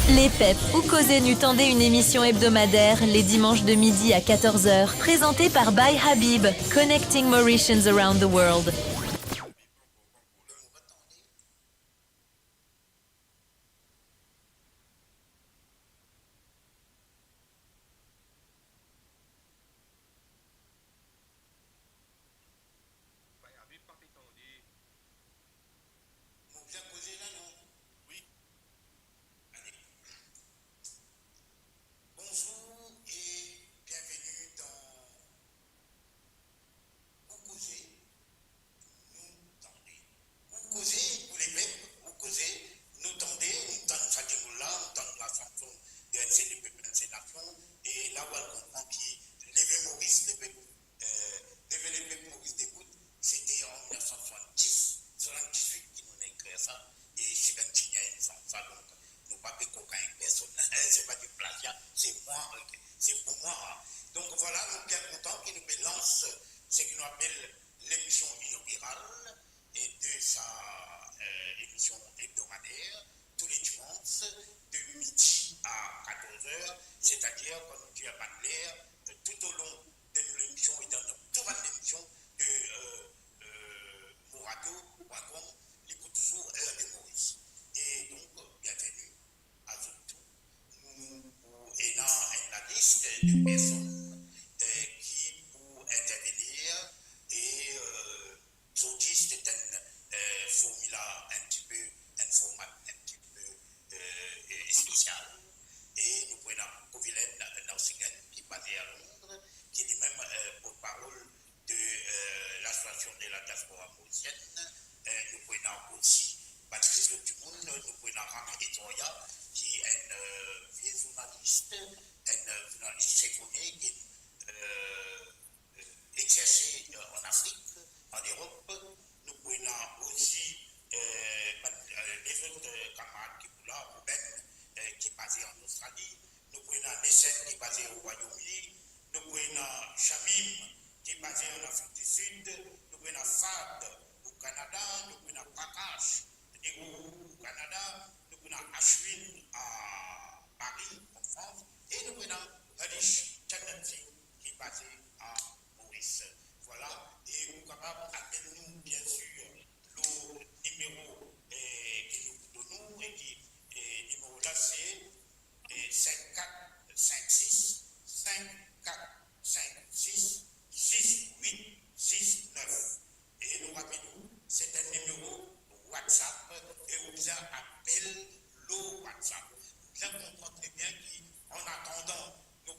Les PEP ou Causer Nu tendaient une émission hebdomadaire les dimanches de midi à 14h, présentée par By Habib, Connecting Mauritians Around the World. Bien qu'en attendant, nous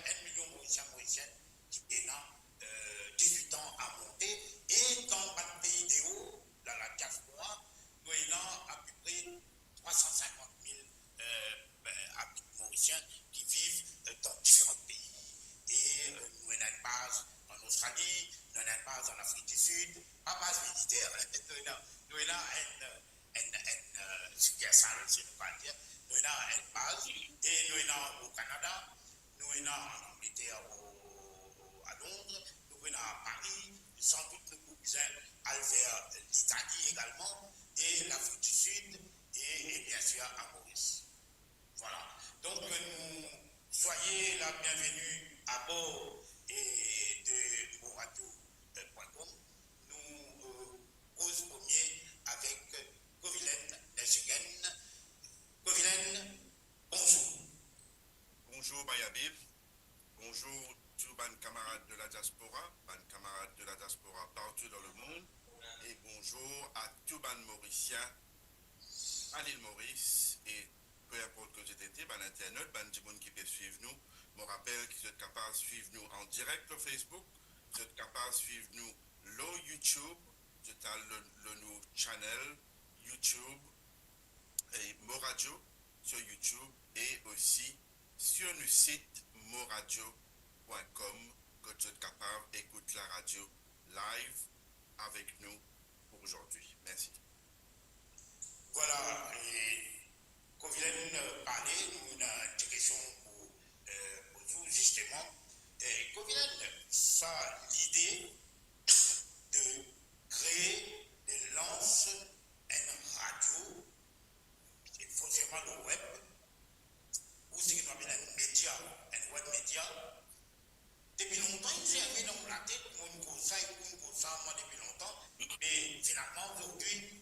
1 million Mauriciens qui est là, 18 ans à monter. Et dans le pays des hauts, dans la diaspora, nous avons à peu près 350 000 Mauriciens qui vivent dans différents pays. Et nous avons une base en Australie, nous avons une base en Afrique du Sud, pas base militaire. Nous avons une succursale, si nous pas dire. Nous avons une base et nous avons au Canada, nous avons en Angleterre, à Londres, nous avons à Paris, sans doute nous pouvons aller vers l'Italie également, et l'Afrique du Sud, et bien sûr à Maurice. Voilà. Donc, soyez la bienvenue à bord de moradio.com. Nous cause premier avec Kovilen Neshigen. Kovilen, bonjour. Bonjour Bayabib. Bonjour tous mes camarades de la diaspora, partout dans le monde. Et bonjour à tous les Mauriciens à l'île Maurice et peu importe que j'ai été, l'internet, les gens qui peuvent suivre nous. Je me rappelle que vous êtes capables de suivre nous en direct sur Facebook, vous êtes capables de suivre nous sur YouTube, vous êtes le nouveau channel YouTube et Moradio sur YouTube et aussi sur le site moradio.com que vous êtes capable d'écouter la radio live avec nous pour aujourd'hui. Merci. Voilà, et quand vous allez parler, nous avons une question pour vous justement. Et quand vous avez ça, l'idée de créer des lances en radio, il faut seulement le web, ou ce qu'on appelle un média, un web média. Depuis longtemps, j'ai mis dans la tête, mon ça, moi depuis longtemps, et finalement aujourd'hui,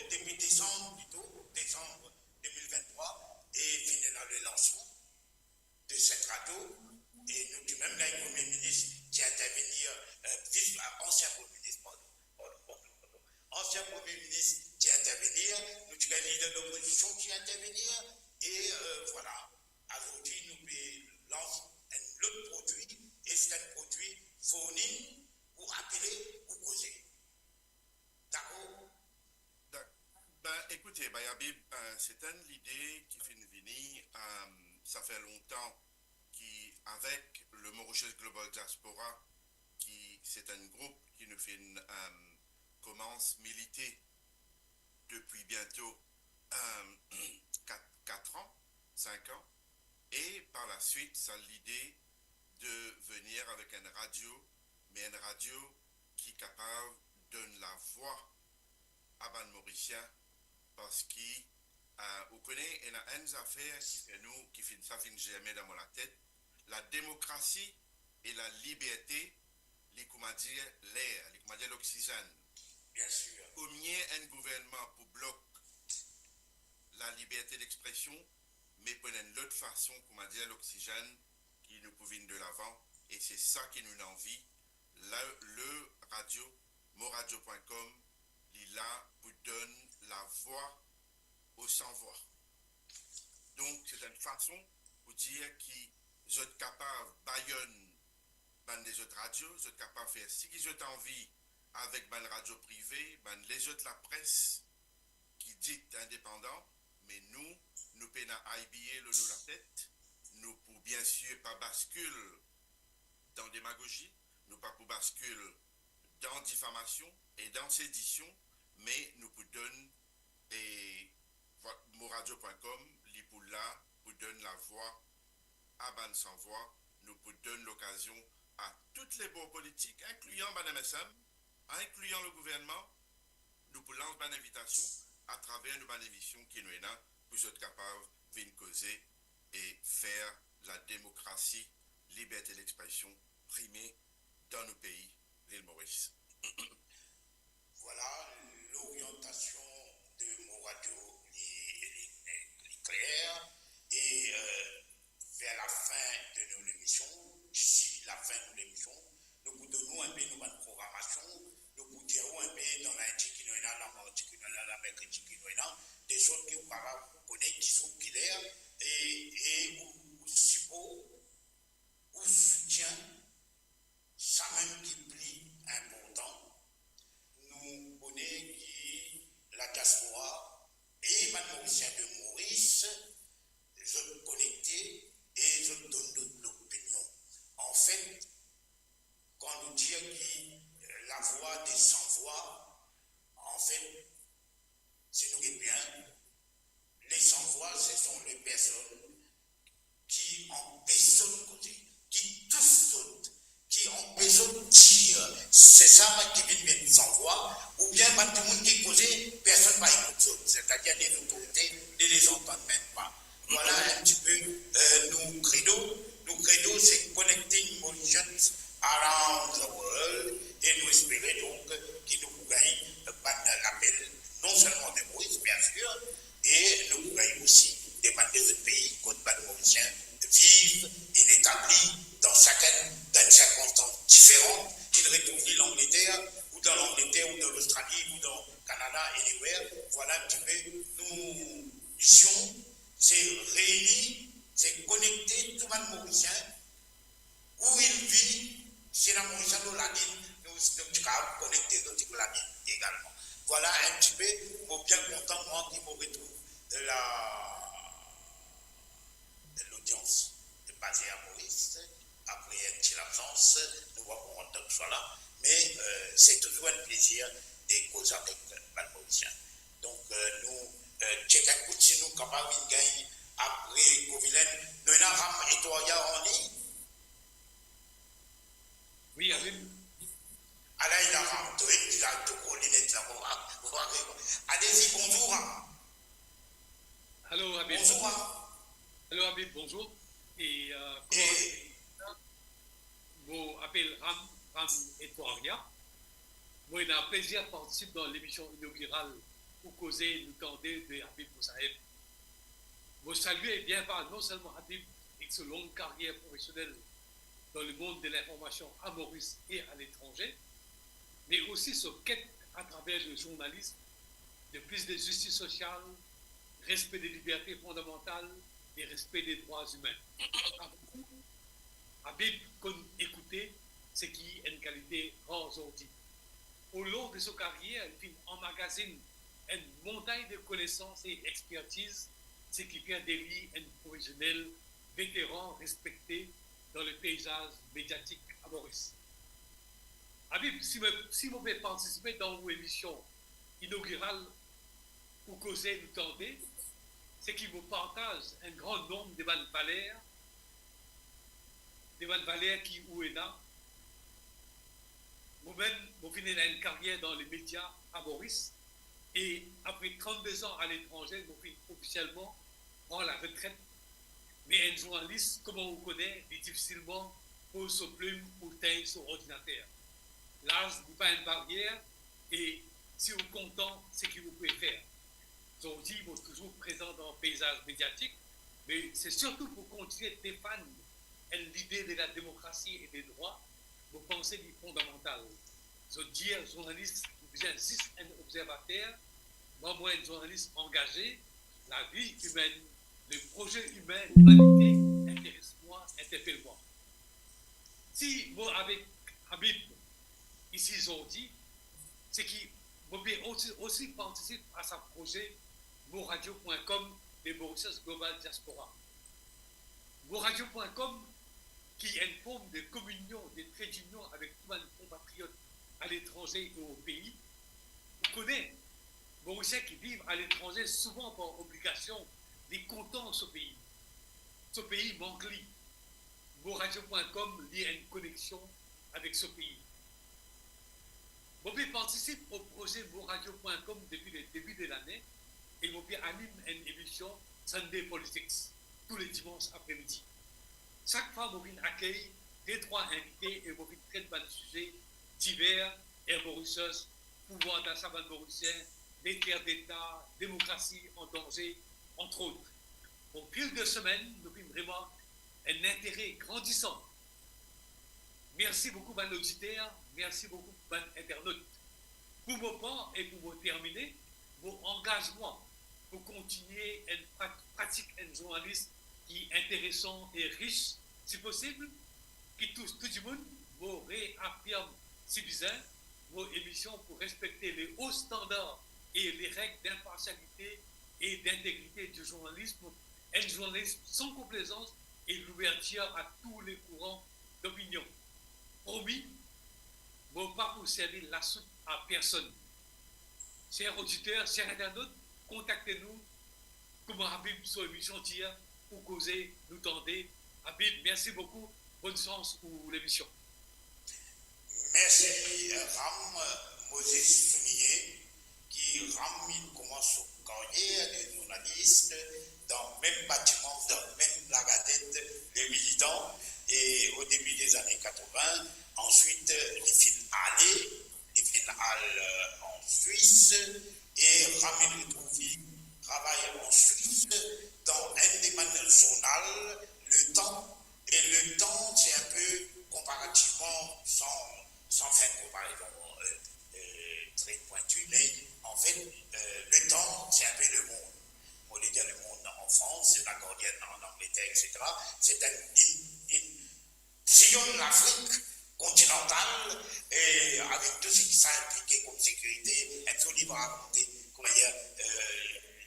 depuis décembre 2023, et fini dans le lancement de cette radio, et nous, même là, le Premier ministre qui intervenir, ancien Premier ministre, ancien Premier ministre qui intervenir, nous avons un leader d'opposition qui intervenir, et voilà, aujourd'hui, nous lançons un autre produit, et c'est un produit fourni pour appeler ou causer. D'accord? Écoutez, Bayabib, c'est une idée qui fait venir, ça fait longtemps, avec le Mauritius Global Diaspora, c'est un groupe qui nous fait commence militer depuis bientôt 4 ans, 5 ans, et par la suite, ça a l'idée de venir avec une radio, mais une radio qui est capable de donner la voix à les Mauriciens, parce qu'on connaît, il y a une affaire qui fait ça finit jamais dans la tête. La démocratie et la liberté, comment dire, l'air, comment dire, l'oxygène. Bien sûr. Combien un gouvernement pour bloquer la liberté d'expression, mais pour une autre façon, comment dire, l'oxygène qui nous pouvait de l'avant. Et c'est ça qui nous envie. Le radio, moradio.com, il là pour donner la voix aux sans-voix. Donc, c'est une façon pour dire qu'ils êtes capables, Bayonne, des autres radios, vous êtes capables de faire ce qu'ils ont envie avec une radio privée, les autres, la presse qui dit indépendant, mais nous pouvons habiller nous la tête, nous pour bien sûr pas basculer dans démagogie, nous pas pour basculer dans diffamation et dans sédition, mais nous pour donner et moradio.com, pour là, pour donner la voix à Ban sans voix, nous pour donner l'occasion à toutes les bords politiques, incluant Ban MSM, incluant le gouvernement, nous pour lancer une invitation à travers nos émissions qui nous est là, pour être capables de venir causer et faire la démocratie, liberté d'expression primée dans nos pays, l'île Maurice. Voilà l'orientation de mon radio claire et vers la fin de nos émissions, d'ici la fin de l'émission, nous vous donnons un peu de programmation, nous vous dirons un peu dans lundi qui nous est là, la mardi qui nous est là, la mercredi qui nous est là, des choses que vous pouvez connaître qui sont claires et où voix des sans-voix, en fait, si nous regardons bien, les sans-voix, ce sont les personnes qui empêchent de causer, qui tous d'autres, qui empêchent de dire. C'est ça qui vient de sans-voix, ou bien pas tout le monde qui cause, personne ne va écouter. C'est-à-dire les autorités ne les entendent même pas. Voilà un petit peu nos credo. Nos credo, c'est Connecting Mauritians Around the World, et nous espérons donc qu'ils nous gagnent l'appel, non seulement des Maurice, bien sûr, et nous gagnons aussi des pays comme les Mauriciens vivent et établis dans circonstances différentes. Ils retournent en l'Angleterre, ou dans l'Angleterre, ou dans l'Australie, ou dans le Canada, anywhere. Voilà un petit peu nos missions. C'est réunir, c'est connecter tout le monde mauricien où il vit. C'est la Mauricien de la ligne, nous sommes connectés dans la ligne également. Voilà un petit peu, je suis bien content, moi, qui me retrouve l'audience basée à Maurice. Après une petite absence, nous voyons content que soit là. Mais c'est toujours un plaisir de causer avec les Mauriciens. Donc, nous, check un coup si nous sommes capables de gagner après Covilaine. Nous avons Ram et Toya en ligne. Oui, Habib. Alors, il a Ram, il a tout collé les allez-y, bonjour. Allô, Habib. Bonjour. Allô, Habib, bonjour. Et vous appelez Ram et Toria. Moi, il a un plaisir de participer dans l'émission inaugurale pour causer nous tendez de Habib Moussaïb. Vous saluez bien pas non seulement Habib et sa longue carrière professionnelle dans le monde de l'information à Maurice et à l'étranger, mais aussi sa quête à travers le journalisme de plus de justice sociale, respect des libertés fondamentales et respect des droits humains. Habib, comme écouter, ce qui est une qualité rare aujourd'hui. Au long de sa carrière, il emmagasine une montagne de connaissances et expertise, ce qui fait de lui un professionnel vétéran respecté dans le paysage médiatique à Maurice. Habib, si vous pouvez participer dans vos émissions inaugurales pour causer nous tendez, c'est qu'il vous partage un grand nombre de valeurs qui ou est là. Vous-même, vous finissez une carrière dans les médias à Maurice et après 32 ans à l'étranger, vous finissez officiellement prendre la retraite. Mais un journaliste, comme on vous connaît, est difficilement pose son plume ou teint son ordinateur. L'âge n'est pas une barrière et si vous êtes content, c'est ce que vous pouvez faire. Aujourd'hui, vous êtes toujours présent dans le paysage médiatique, mais c'est surtout pour continuer de défendre l'idée de la démocratie et des droits, vous pensez du fondamental. Je veux dire, journaliste, j'insiste, un observateur, moi, un journaliste engagé, la vie humaine, le projet humain, l'humanité, intéresse-moi, interpelle-moi. Si vous avez Habib ici aujourd'hui, c'est qu'il aussi participe à ce projet moradio.com de Mauritius Global Diaspora. Moradio.com qui est une forme de communion, de trait d'union avec tous les compatriotes à l'étranger et au pays. Vous connaissez Mauriciens qui vivent à l'étranger souvent par obligation des contents ce pays. Ce pays manque lui. Moradio.com lie une connexion avec ce pays. Bobby participe au projet moradio.com depuis le début de l'année et Bobby anime une émission Sunday Politics tous les dimanches après-midi. Chaque fois, Bobby accueille 2-3 invités et Bobby traite de sujets divers et Mauritius, pouvoir d'un sabbat mauricien, les terres d'État, démocratie en danger, entre autres. Au fil de semaines, nous avons vraiment un intérêt grandissant. Merci beaucoup, mes auditeurs. Merci beaucoup, mes internautes. Pour vos points et pour vous terminer, vos engagements pour continuer une pratique, un journaliste qui est intéressant et riche, si possible, qui touche tout le monde, vous réaffirme si besoin vos émissions pour respecter les hauts standards et les règles d'impartialité et d'intégrité du journalisme, un journalisme sans complaisance et l'ouverture à tous les courants d'opinion. Promis, bon, pas pour servir la soupe à personne. Chers auditeurs, chers internautes, contactez-nous. Comment Habib sur l'émission tire pour causer, nous tendre. Habib, merci beaucoup. Bonne chance pour l'émission. Merci Ram Moses Fournier, qui Ram il commence son carrière de journaliste dans le même bâtiment, dans le même lagadette, les militants, et au début des années 80, ensuite il fin en Suisse, et Ram il retrouve, il travaille en Suisse dans un des journaux, Le Temps, et Le Temps c'est un peu comparativement sans faire de comparaison très pointue, mais en fait, Le Temps, c'est un peu le monde. On dit le monde en France, c'est la Guardian en Angleterre, etc. C'est une sillon de l'Afrique continentale, et avec tout ce qui s'est impliqué comme sécurité, un tout libre à raconter, comment dire,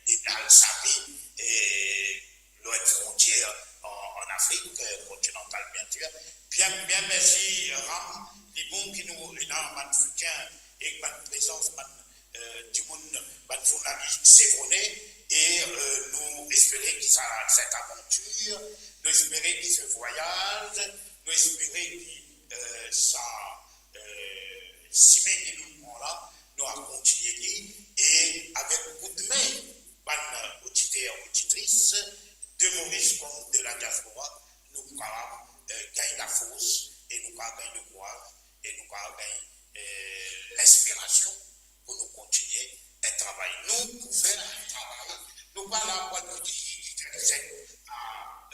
les Al-Sabi et loin de frontières en Afrique continentale, bien sûr. Bien, merci, Ram. Les bons qui nous ont un soutien et une présence du monde, un journaliste sévonné, et nous espérons que cette aventure, nous espérons que ce voyage, nous espérons que ça, si bien que nous là, nous allons continuer, et avec beaucoup de main, ban auditeurs, auditrices, de Maurice comme de la diaspora, nous pouvons gagner la force, et nous pouvons gagner le courage, et nous pouvons gagner l'inspiration pour nous continuer un travail. Nous, pour faire un travail, nous ne pas là pour nous dire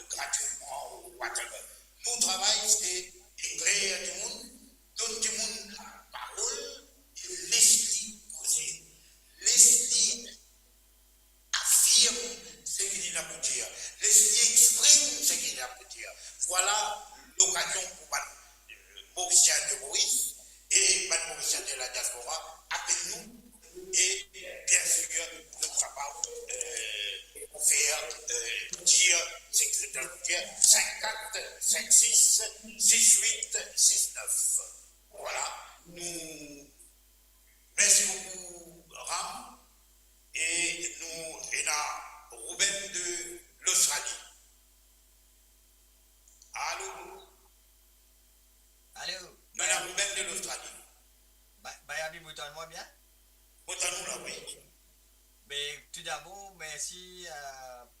gratuitement ou whatever. Nous travaillons, c'est éclairer du monde, donner du monde la parole, et laisser poser, laisser affirme ce qu'il a pu dire, laisser exprime ce qu'il a pu dire. Voilà l'occasion pour Mauricien de Maurice et Mauricien de la diaspora, appelez-nous et bien sûr nous sommes capables de faire dire ce que je dois dire 54, 56, 68, 69. Voilà, nous merci beaucoup Ram, et nous et là Ruben de l'Australie. Allô? Allô? Nous avons Ruben de l'Australie. Bayabi, vous moi bien? Autant nous là, oui. Mais tout d'abord, merci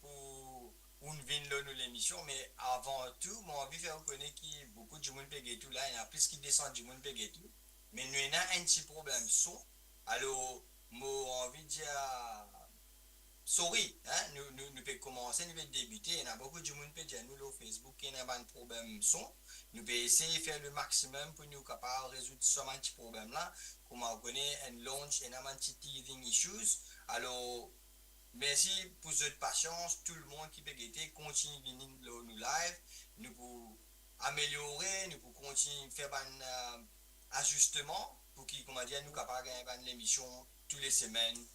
pour une venue dans l'émission. Mais avant tout, moi, envie de faire reconnaître qu'il y a beaucoup de monde qui tout là. Il y a plus qui descend du monde qui tout. Mais nous avons un petit problème son. Alors, moi, envie de dire. Sorry, hein, nous pouvons commencer, nous pouvons débuter. Il y a beaucoup de monde qui dit nous sur Facebook qu'il y a un problème son. Nous pouvons essayer de faire le maximum pour nous capables de résoudre ce petit problème là. Comme on connaît un launch et un petit teething issues. Alors, merci pour votre patience. Tout le monde qui peut guetter, continue de venir nous live. Nous pouvons améliorer, nous pouvons continuer de faire un ajustement pour qu'ils, comment dire, nous capables de gagner l'émission toutes les semaines.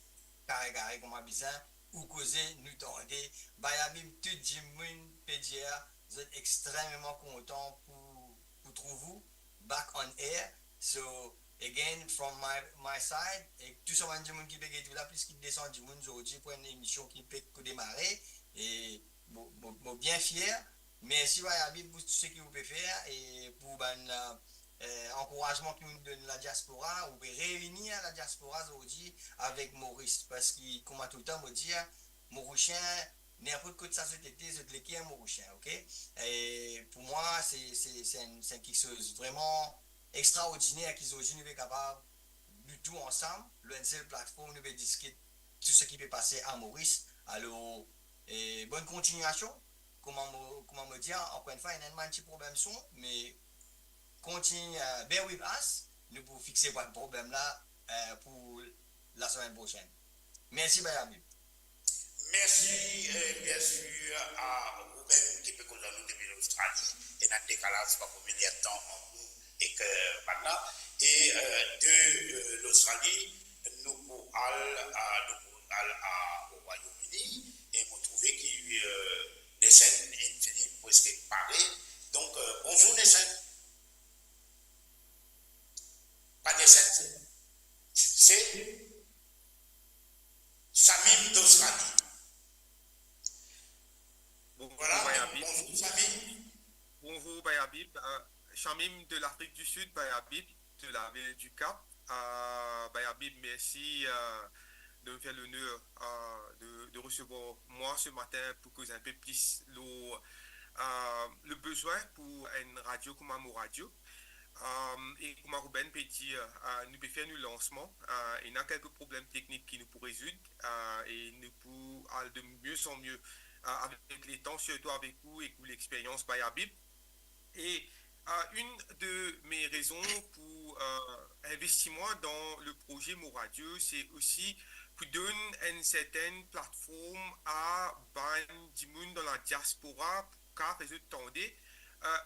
Carré comme un bizarre. Ou causer, nous tendez. Bayabim, tout le monde peut dire, vous êtes extrêmement content pour trouver vous back on air. So, again, from my side, et tout ce monde qui peut être là, puisqu'il descend du monde aujourd'hui pour une émission qui peut démarrer. Et bien fier. Merci Bayabim pour tout ce que vous pouvez faire et pour encouragement que nous donne la diaspora, ou réunir la diaspora aujourd'hui avec Maurice, parce que, comme tout le temps, me dire, Mauricien, n'importe quoi de sa société, c'est de l'équipe Mauricien, ok? Et pour moi, c'est quelque chose vraiment extraordinaire qu'ils ont aujourd'hui, nous sommes capables du tout ensemble, l'une seule plateforme, nous pouvons discuter tout ce qui peut passer à Maurice. Alors, bonne continuation. Comment me dire, encore une fois, il y a un petit problème son, mais continue, bear with us, nous pouvons fixer votre problème là pour la semaine prochaine. Merci, Bayami. Merci, bien sûr, à Ruben qui peut nous depuis l'Australie, et dans le décalage, pas combien de temps en nous, et que maintenant, et de l'Australie, nous pouvons aller au Royaume-Uni, et vous trouvez qu'il les scènes infinies presque parées. Donc, bonjour les scènes. Bayabib, Chamim de l'Afrique du Sud, Bayabib, de la ville du Cap. Bayabib, merci de me faire l'honneur de recevoir moi ce matin pour causer un peu plus le besoin pour une radio comme mon radio. Et comme Ruben peut dire, nous pouvons faire nos lancements. Il y a quelques problèmes techniques qui nous pourraient résoudre et nous pouvons aller de mieux en mieux avec les temps, surtout avec vous et pour l'expérience Bayabib. Et une de mes raisons pour investir moi dans le projet Mon Radio, c'est aussi pour donner une certaine plateforme à du monde dans la diaspora pour résoudre tendez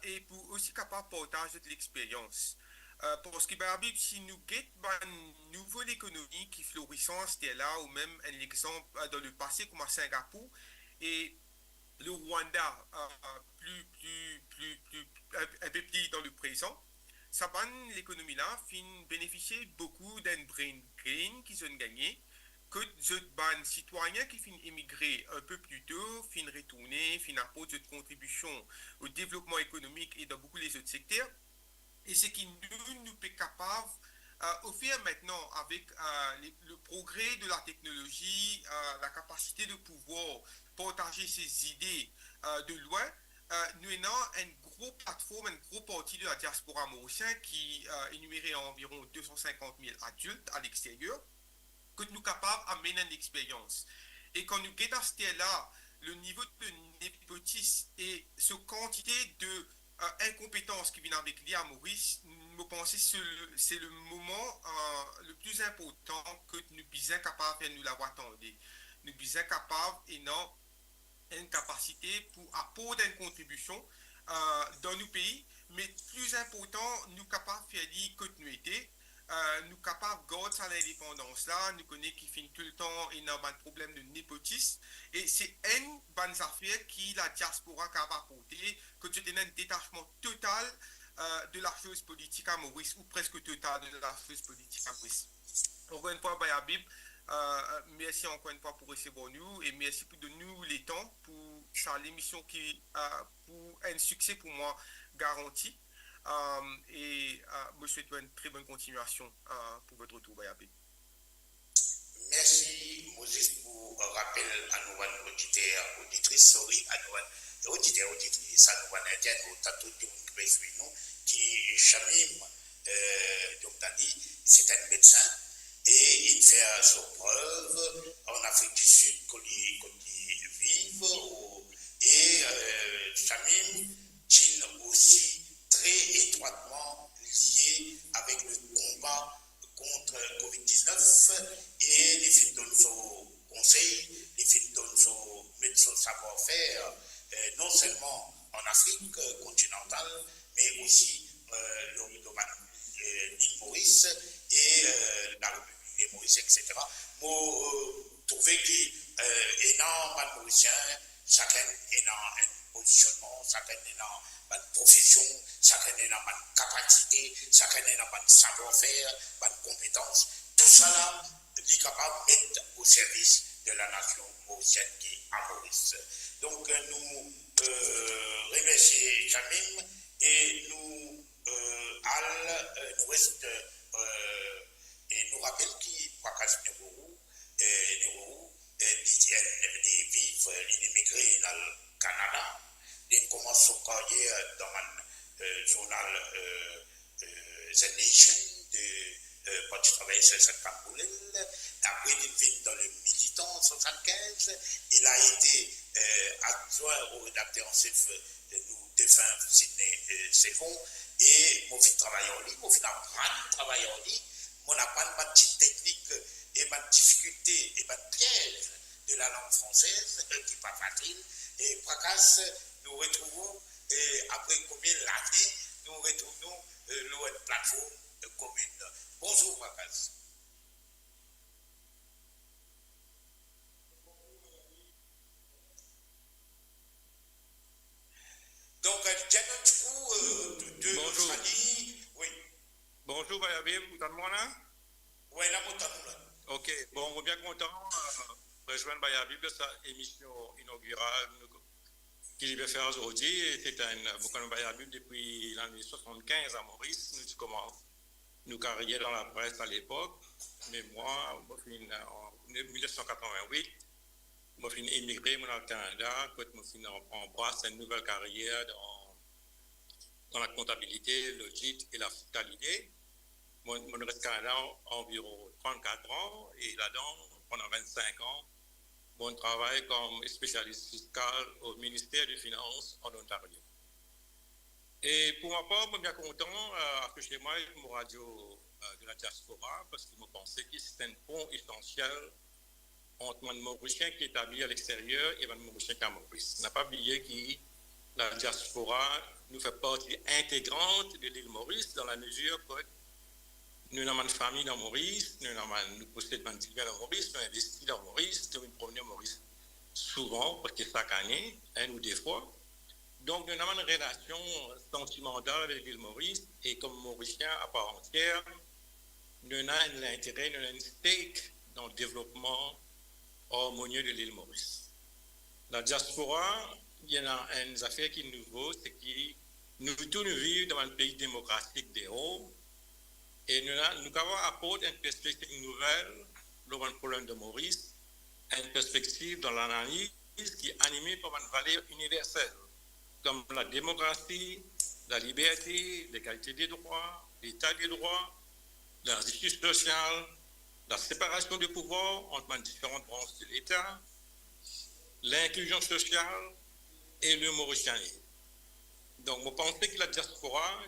et pour aussi capable de partager de l'expérience. Parce que si nous avons une nouvelle économie qui florissante, c'était là, ou même un exemple dans le passé comme à Singapour, et le Rwanda un peu plus dans le présent, ça va l'économie là bénéficier beaucoup d'un brain gain qui ont gagné, que des citoyens qui finissent émigrer un peu plus tôt, finissent retourner, finissent apporter de contribution au développement économique et dans beaucoup les autres secteurs. Et ce qui nous est capable offrir maintenant avec le progrès de la technologie, la capacité de pouvoir partager ses idées de loin, nous avons une grosse plateforme, une grosse partie de la diaspora mauricienne qui énumérait environ 250 000 adultes à l'extérieur, que nous sommes capables d'amener une expérience. Et quand nous guettons à ce là, le niveau de népotisme et ce quantité de incompétence qui vient avec lui à Maurice, je pense que c'est le moment le plus important que nous sommes capables de nous l'avoir attendu. Nous sommes capables et non une capacité pour apporter une contribution dans nos pays, mais plus important, nous sommes capables de faire dire que nous étions. Nous sommes capables de garder l'indépendance là, nous connaissons qui finit tout le temps et n'a pas de problème de népotisme. Et c'est une bonne affaire qui la diaspora a apporté, que tu as un détachement total de la chose politique à Maurice, ou presque total de la chose politique à Maurice. Encore une fois, Bayabib, merci encore une fois pour recevoir nous et merci pour donner nous les temps pour ça l'émission qui pour un succès pour moi garanti. Et je souhaite une très bonne continuation pour votre retour, Bayabib. Merci, Moses, pour rappel à nos auditeurs, auditrices, à nos auditeurs, auditrices, à nos internautes, à tous les gens qui nous, qui Chamim, donc c'est un médecin et il fait son preuve en Afrique du Sud qu'on y vive et Chamim est aussi très étroitement lié avec le combat contre Covid-19 et les films donnent son conseil, les films donnent son savoir-faire, non seulement en Afrique continentale, mais aussi l'île Maurice et la République des Maurice, etc. Pour trouver qu'énormément de Mauriciens, chacun est dans un positionnement, chacun est dans une profession, chacun est dans une capacité, chacun est dans un savoir-faire, une compétence. Tout ça là, il est capable de mettre au service de la nation mauricienne qui est à Maurice. Donc nous remercions Chamim et nous reste et nous rappelle qui Prakas Nerourou vivent, il émigré dans le Canada, il commence son carrière dans un journal The Nation quand il travaillait sur cette campagne. Après, il vient dans le militant en 1975. Il a été adjoint au rédacteur en chef de nous défunts Sidney Selvon. Et mon fils travaille en ligne, mon fils apprend à travailler en ligne. Mon apprend ma petite technique et ma difficulté et ma piège de la langue française, qui n'est pas facile. Et Prakas, nous retrouvons, après combien d'années, nous retrouvons une plateforme commune. Bonjour Prakas. Donc, Diana, du coup, de Australie, oui. Bonjour Bayabib, vous entendez là? Oui, là, vous entendez là. Ok, bon, on est bien content de rejoindre Bayabib de sa émission inaugurale. que je vais faire aujourd'hui, c'est un boucan depuis l'année 75 à Maurice. Nous commençons nos carrières dans la presse à l'époque. Mais moi, en 1988, je suis émigré au Canada, je suis embrassé une nouvelle carrière dans la comptabilité, l'audit et la fiscalité. Je reste au Canada environ 34 ans et là-dedans, pendant 25 ans, je travaille comme spécialiste fiscal au ministère des Finances en Ontario. Et pour ma part, je suis bien content que chez moi, avec mon radio de la diaspora, parce que je pensais que c'était un pont essentiel entre mon Mauricien qui est établi à l'extérieur et mon Mauricien qui est à Maurice. On n'a pas oublié que la diaspora nous fait partie intégrante de l'île Maurice dans la mesure que nous avons une famille dans Maurice, nous possédons un diplôme dans Maurice, nous investissons dans Maurice, nous promenons Maurice souvent, parce que chaque année, un ou deux fois. Donc, nous avons une relation sentimentale avec l'île Maurice et comme Mauricien à part entière, nous avons l'intérêt, nous avons une stake dans le développement harmonieux de l'île Maurice. La diaspora, il y a une affaire qui est nouveau, c'est que nous tous nous vivons dans un pays démocratique des hauts et nous avons apporté une perspective nouvelle dans le problème de Maurice, une perspective dans l'analyse qui est animée par une valeur universelle, comme la démocratie, la liberté, l'égalité des droits, l'état des droits, la justice sociale, la séparation des pouvoirs entre les différentes branches de l'État, l'inclusion sociale et le mauricianisme. Donc, je pense que la diaspora,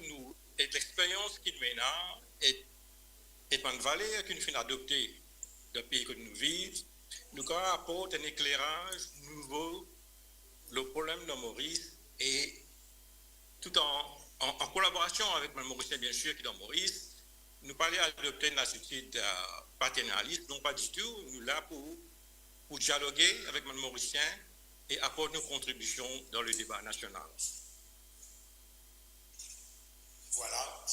et l'expérience qu'il mène est une valeur qu'il faut adopter dans le pays que nous vivons. Nous apporte un éclairage nouveau, le problème de Maurice, et tout en collaboration avec le Mauricien, bien sûr, qui est dans Maurice, nous parlons d'adopter une attitude paternaliste, non pas du tout, nous sommes là pour dialoguer avec le Mauricien et apporter nos contributions dans le débat national. Voilà,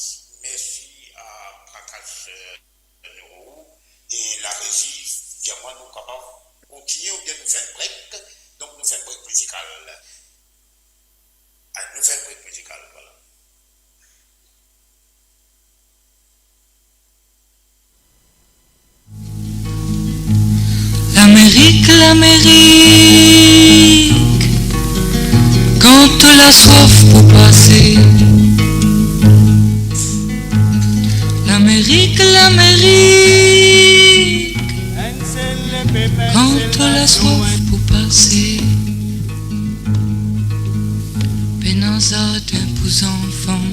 merci à Prakash Neuro et la régie, vraiment nous capables de continuer ou bien nous faire un break, donc nous faisons un break musical. Nous faisons un break musical, voilà. L'Amérique, quand la soif pour passer. L'Amérique, quand la soif pour passer. Pénanza d'un pour enfants,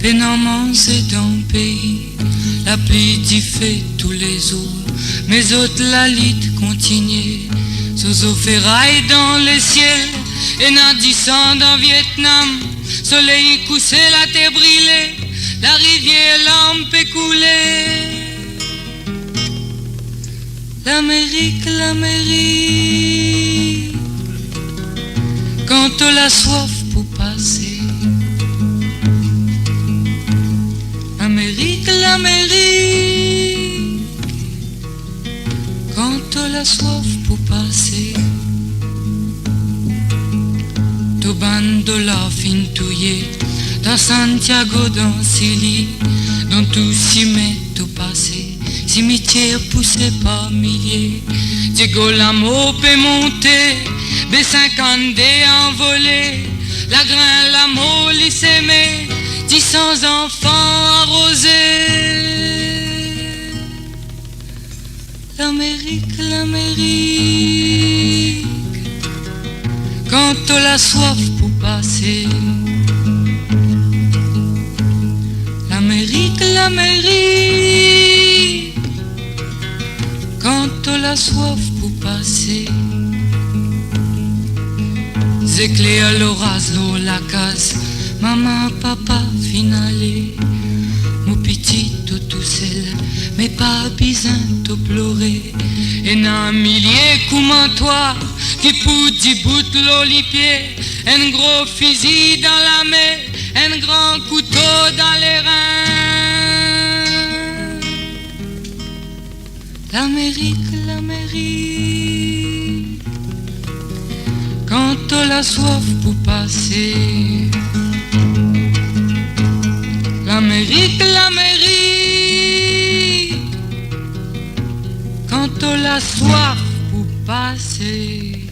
pénamment c'est dans le pays. La pluie d'y fait tous les jours. Mais autres la lutte continue, sous ferraille dans le ciel, et n'adissant dans Vietnam, soleil couché, la terre brûlée, la rivière lampe coulée. L'Amérique, quand la soif pour passer. L'Amérique, quand la soif pour passer. Tout bande la fin touillé, dans Santiago, dans Chili, dans tout ciment tout passé, cimetière poussé par milliers. Diego l'amour peut monter, B50D envolé, la grain l'amour l'y 10 enfants arrosés. L'Amérique, quand la soif pour passer. L'Amérique, quand la soif pour passer. Éclaire l'orage, l'eau, la case, maman, papa, finale. Mon petit tout seul, mais pas besoin de pleurer. Et un millier comme toi, qui pour 10 bouts l'eau les pieds, un gros fusil dans la main, un grand couteau dans les reins. L'Amérique, quand t'as la soif pour passer. L'Amérique, l'Amérique, quand t'as la soif pour passer.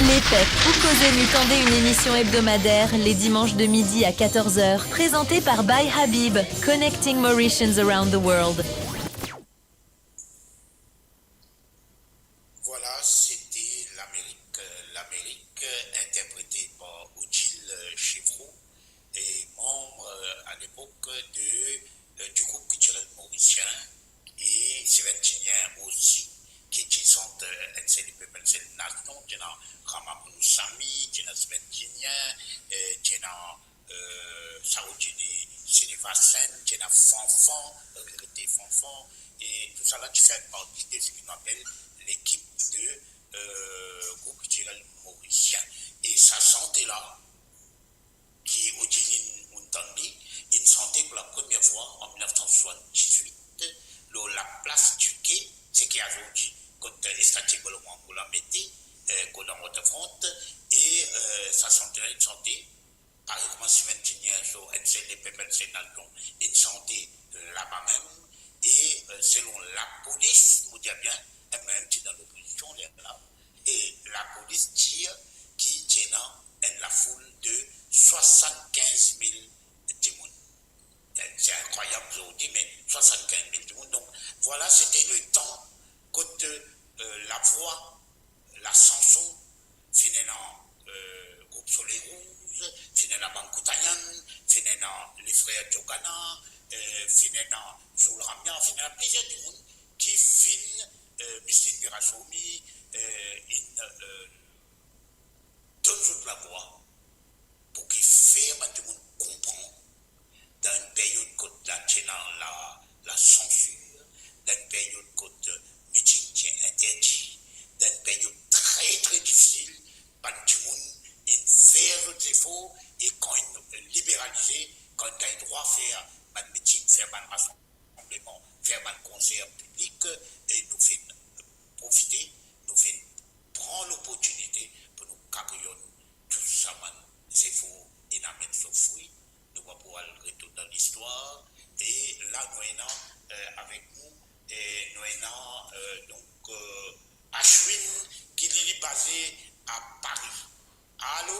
Les PEP ou Causer nous tendez une émission hebdomadaire les dimanches de midi à 14h, présentée par By Habib, Connecting Mauritians Around the World. Voilà, c'était l'Amérique, interprétée par Odile Chevreau, et membre à l'époque du groupe culturel mauricien, et Séventinien aussi, qui sont NCD People Nation, qui sont Ramapounou Sami, qui sont Séventinien, qui sont Saoudini Sénévasen, qui sont Fanfan, Regretté Fanfan, et tout ça là, qui fait partie de ce qu'on appelle l'équipe de groupe culturel mauricien. Et sa santé là, qui Odile Muntandi, une santé pour la première fois en 1978, la place du quai, c'est qui a aujourd'hui, quand Estatier Bolomon pour la mettre, qu'on a Waterfront, et sa santé là, une santé, par exemple, si maintenant, sur NCDP, une santé là-bas même, et selon la police, vous dites bien, même qui dans l'opposition, là, et la police tire qui tient la foule de 75 000 témoins. C'est incroyable aujourd'hui, mais 75 000 témoins. Donc voilà, c'était le temps quand la voix, la chanson, finit dans groupe Soleil Rouge, finit dans Bankoutayan, finit dans les frères Djogana, finit dans Joul Ramia, finit dans plusieurs témoins qui filent Mystique Birachoumi, donne toute la voix pour qu'il fasse tout le monde comprendre dans une période quand la censure, dans une période quand le meeting est interdit, dans une période très très difficile, tout le monde fait des efforts et quand il libéralisé, quand il a le droit de faire un meeting, faire un rassemblement, faire un concert public, et nous fait profiter, nous fait prendre l'opportunité pour nous cabrions tout ça, c'est faux, et nous mettre ce fruit, nous allons pouvoir retourner dans l'histoire, et là nous avons avec nous, et nous avons donc Ashwin qui est basé à Paris. Allô?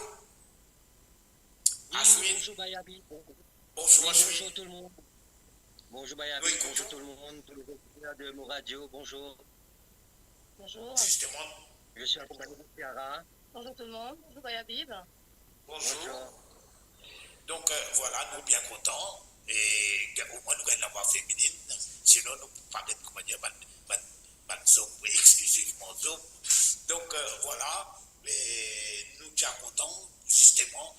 Ashwin? Bonjour Bayabi. Bonjour Ashwin. Bonjour tout le monde. Bonjour Bayabi, Oui, bonjour tout le monde, tous les auditeurs de mon radio, bonjour. Bonjour. Justement. Je suis accompagné de Ciara. Bonjour tout le monde. Bonjour Bayabib. Bonjour. Donc voilà, nous sommes bien contents. Et au moins nous gagnons la voix féminine. Sinon, nous ne pouvons pas être, comment dire, exclusivement zoom. Donc voilà, et nous sommes bien contents, justement,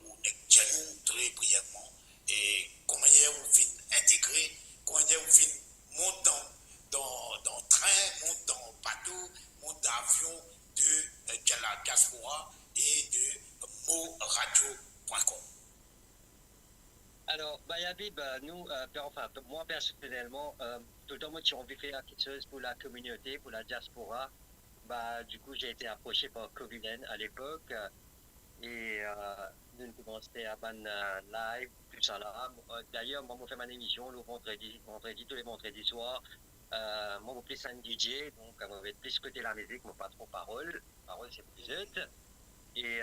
où nous sommes très brièvement. Et comment vous finissez intégrer, comment vous finissez monter dans le train, monter dans le bateau, monter dans l'avion de la diaspora et de moradio.com. Alors, Bayabib, nous, moi personnellement, tout le temps, moi, j'ai envie de faire quelque chose pour la communauté, pour la diaspora. Du coup, j'ai été approché par Covilen à l'époque. Et nous avons commencé à faire live, tout ça là. D'ailleurs, moi, je fais ma émission le vendredi, tous les vendredis soirs. Moi, je suis plus un DJ, donc je vais plus côté la musique, mais pas trop parole. Parole, c'est plus vite. Et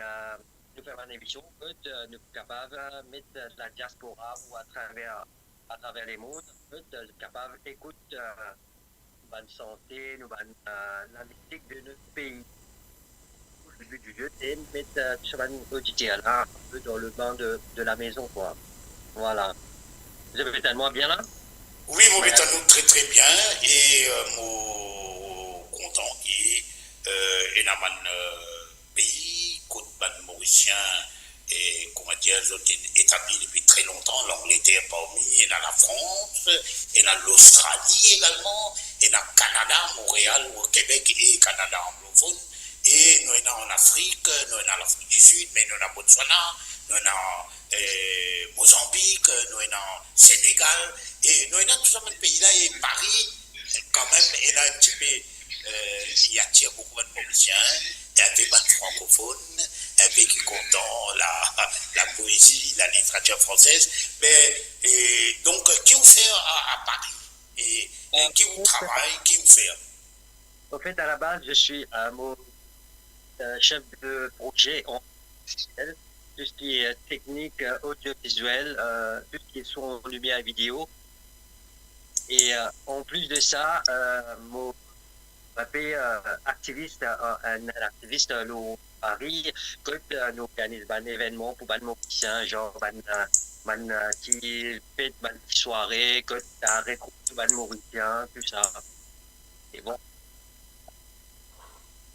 nous faisons une émission, nous sommes capables de mettre de la diaspora ou à travers les mondes, nous sommes capables d'écouter bonne santé, la musique de notre pays. Le but du jeu, c'est de mettre sur un auditeur là, un peu dans le bain de la maison, quoi. Voilà. Vous avez tellement bien là? Oui, vous mettez nous très très bien et moi content qui est dans un pays, côte mauricien et comment dire, ils ont été établis depuis très longtemps, l'Angleterre parmi, et dans la France, et dans l'Australie également, et dans le Canada, Montréal, au Québec et Canada anglophone. Et nous sommes en Afrique, nous sommes en Afrique du Sud, mais nous sommes en Botswana, nous sommes en Mozambique, nous sommes en Sénégal, et nous sommes dans tout ce pays-là, et Paris, quand même, est un petit peu il attire beaucoup de musiciens, un peu de francophones, un peu qui content la poésie, la littérature française. Mais, donc, qui vous fait à Paris? Et qui vous travaille, qui vous fait? En fait, à la base, je suis mon chef de projet en tout ce qui est technique audiovisuelle, tout ce qui est son, lumière et vidéo. Et en plus de ça, mon activiste, un activiste à Paris, quand nous organisons un événement pour les musiciens, genre qui fait une soirée, quand tu as recruté les Mauriciens, tout ça. Et bon.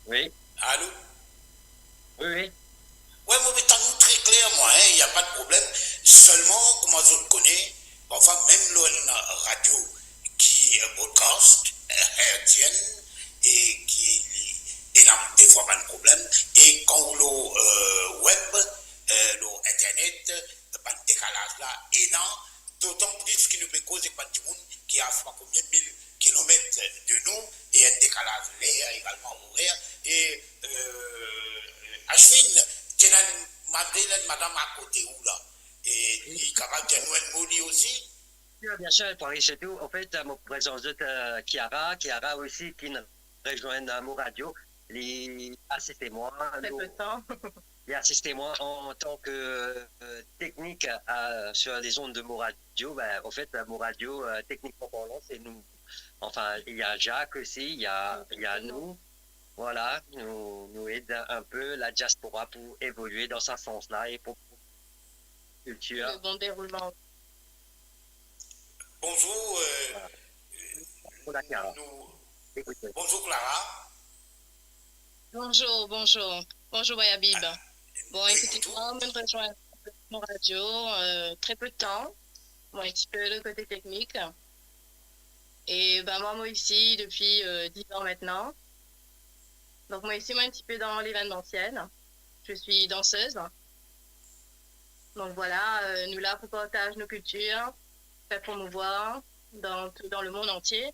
Oui. Allô? Oui, oui. Oui, mais t'as nous très clair, moi, il n'y a pas de problème. Seulement, comme je le connais, enfin, même la radio qui broadcast, hertzienne, et qui a des fois pas de problème, et quand le web, le internet, pas de décalage là, énorme, d'autant plus qu'il nous peut causer pas de monde qui a soit combien de mille kilomètres de nous, et un décalage l'air également horaire, et Ashwin, tu as madame à côté où là, et il est capable de nous un mot aussi. Bien sûr, pour chez tout, en fait, mon présence de Chiara aussi, qui nous rejoint dans mon radio, les assistez-moi. Très peu de temps. Les assistez-moi en tant que technique sur les ondes de mon radio. Ben, en fait, mon radio, techniquement parlant, c'est nous. Enfin, il y a Jacques aussi, il y a nous. Voilà, nous aide un peu la diaspora pour évoluer dans ce sens-là et pour culture. Le bon déroulement. Bonjour, bonjour Clara. Bonjour Wayabib. Bon, écoutez, moi, je me rejoins à mon radio, très peu de temps, bon, un petit peu le côté technique. Et ben moi ici depuis 10 ans maintenant. Donc moi ici, moi un petit peu dans l'événementiel. Je suis danseuse. Donc voilà, nous là pour partager nos cultures, faire promouvoir dans le monde entier.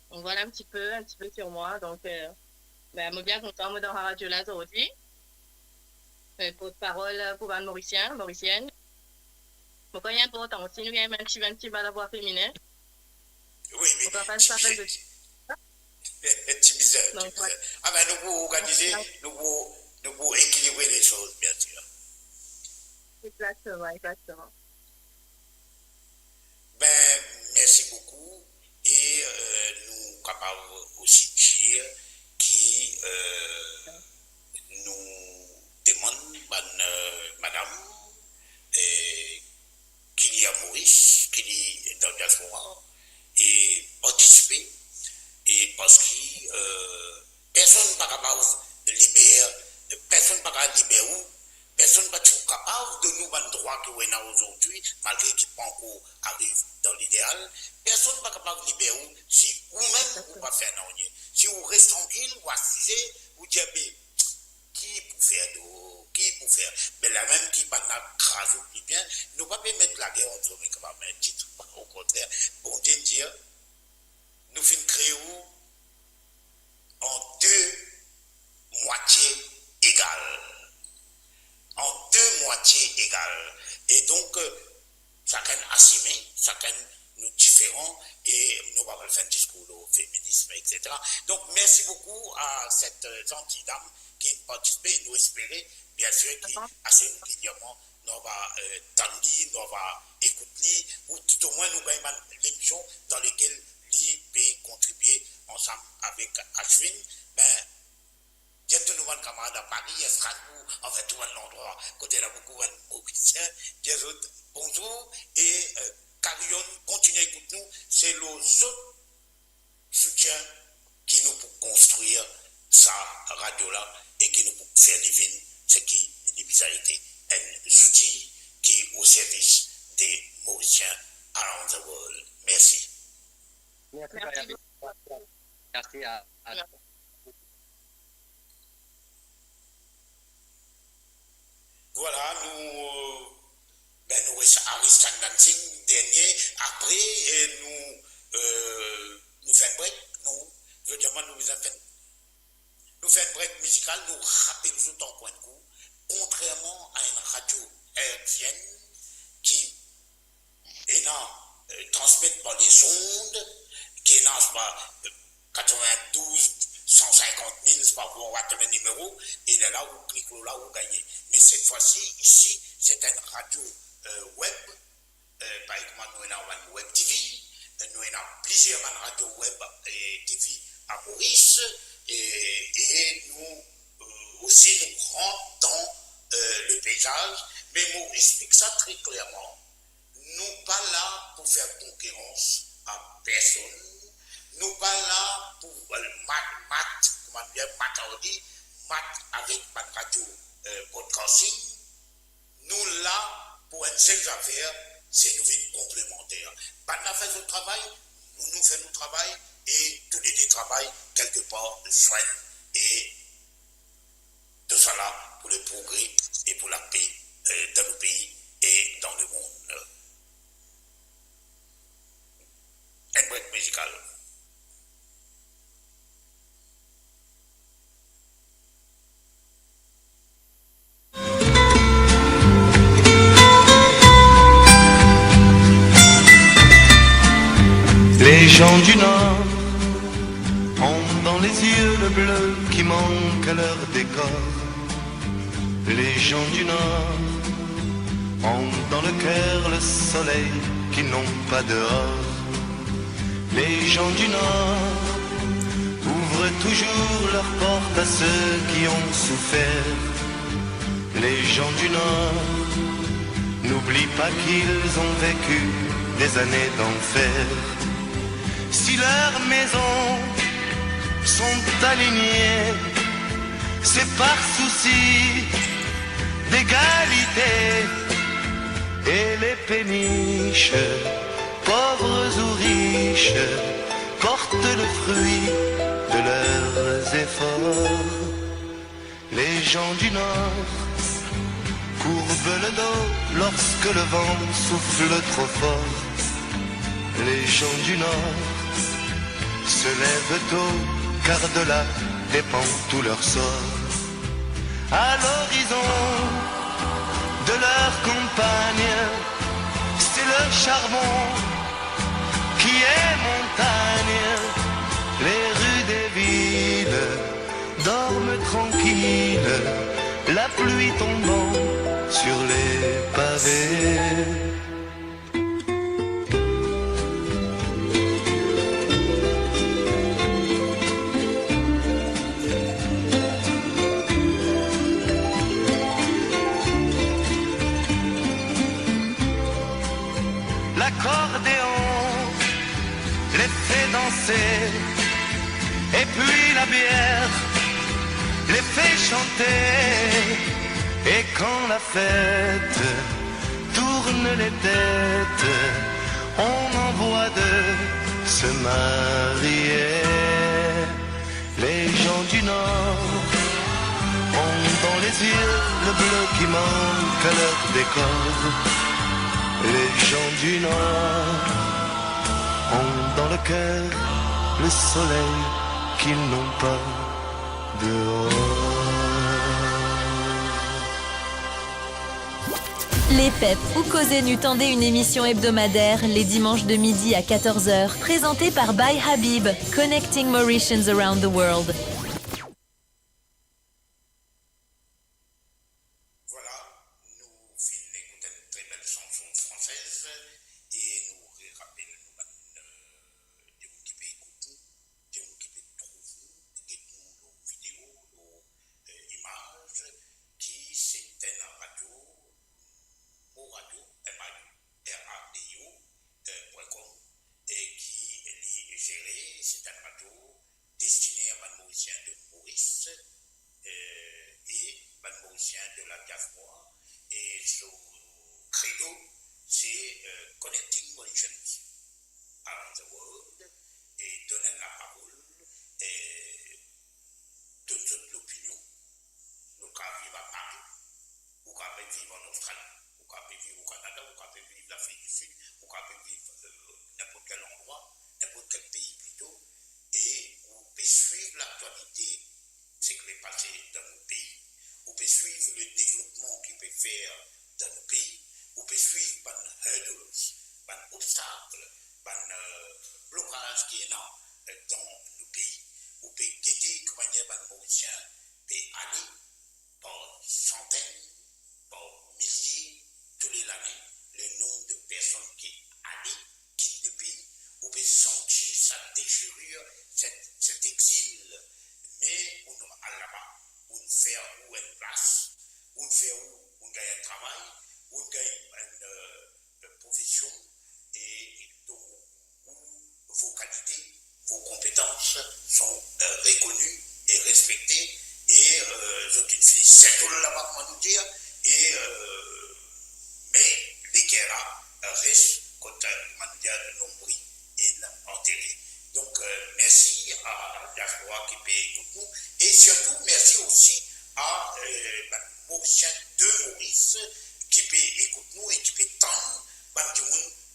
Donc voilà un petit peu sur moi. Donc ben, moi bien content moi dans la radio là aujourd'hui. Porte-parole pour les Mauriciennes. Donc il y a important aussi, nous avons un petit mal à voix féminin. Oui, mais on va faire ça de donc, ouais. Ah ben nous pouvons organiser, nous pouvons équilibrer les choses, bien sûr. Exactement. Ben, merci beaucoup. Et nous capables aussi de dire qui nous demande, madame, qu'il y a Maurice, qu'il y a dans le diaspora, et participer. Et parce que personne n'est pas capable de libérer, personne n'est pas capable de libérer, personne n'est pas capable de nous donner le droit que nous avons aujourd'hui, malgré qu'il pas encore arrive dans l'idéal. Personne n'est pas capable de libérer si vous-même vous ne pas faire non. Si vous restez tranquille, vous assisez, vous dites, qui pour faire qui pour faire? Mais la même qui va nous craser plus bien, nous ne pouvons pas mettre la guerre entre nous, mais titre, au contraire, bon dire. Nous finissons créer en deux moitiés égales. En deux moitiés égales. Et donc, chacun assumé, chacun nous différents, et nous allons faire un discours au féminisme, etc. Donc, merci beaucoup à cette gentille dame qui participé et nous espérer, bien sûr, qui assez régulièrement nous va tendre, nous va écouter, ou tout au moins nous gagnons l'émission dans laquelle lui peut contribuer ensemble avec Ashwin. Ben, bientôt nous allons camarades à Paris, à Strasbourg, en fait, tout le endroit, côté là beaucoup de Mauriciens, bien autres, bonjour, et Carillon, continuez à écouter nous, c'est le autres soutien qui nous pour construire sa radio-là et qui nous pour faire vivre ce qui est des bizarrités, un outil qui est au service des Mauriciens around the world. Merci. Merci à Voilà, nous restons dancing dernier. Après, nous faisons break. Je demande nous faisons une break musicale, nous rappelons tout en coin de coup, contrairement à une radio hertzienne qui est transmet par les ondes, qui est par 92, 150 000, c'est pas pour avoir le numéro, et là où clique là où gagnez. Mais cette fois-ci, ici, c'est une radio web, par exemple, nous avons une web TV, nous avons plusieurs radios web et TV à Maurice, et nous aussi nous rentrons dans le paysage, mais nous explique ça très clairement. Nous pas là pour faire concurrence à personne. Nous pas là pour mat avec ma radio podcasting. Nous là pour une seule affaire, c'est nous une complémentaire. Nous faisons le travail, nous faisons le travail et tous les deux travaillent quelque part joignent et de cela pour le progrès et pour la paix dans le pays et dans le monde. Un break musical. Les gens du Nord ont dans les yeux le bleu qui manque à leur décor. Les gens du Nord ont dans le cœur le soleil qu'ils n'ont pas dehors. Les gens du Nord ouvrent toujours leurs portes à ceux qui ont souffert. Les gens du Nord n'oublient pas qu'ils ont vécu des années d'enfer. Si leurs maisons sont alignées, c'est par souci d'égalité. Et les péniches, pauvres ou riches, portent le fruit de leurs efforts. Les gens du Nord courbent le dos lorsque le vent souffle trop fort. Les gens du Nord se lèvent tôt, car de là dépend tout leur sort. À l'horizon de leur campagne, c'est le charbon qui est montagne. Les rues des villes dorment tranquilles, la pluie tombant sur les pavés. L'accordéon les fait danser, et puis la bière les fait chanter. Et quand la fête tourne les têtes, on envoie de se marier. Les gens du Nord ont dans les yeux le bleu qui manque à leur décor. Les gens du Nord ont dans le cœur le soleil qu'ils n'ont pas dehors. Les PEP ou Causer tendaient une émission hebdomadaire les dimanches de midi à 14h, présentée par By Habib, Connecting Mauritians Around the World. Suivre naufrage qui est là dans nos pays. Ou peut guetter comment dire les Mauriciens peut aller par centaines, par milliers, tous les années, le nombre de personnes qui allaient, quittent le pays, ou peut sentir sa déchirure, cet exil. Mais on a là-bas, on fait où une place, on fait où on gagne un travail, on gagne une profession, et donc où vos qualités, vos compétences sont reconnues et respectées, et je utilise c'est tout là-bas, comment nous dire, et mais les guerres restent contre le nombril et enterré. Donc, merci à la diaspora qui peut écouter nous, et surtout, merci aussi à Mauricien de Maurice qui peut écouter nous et qui peut tendre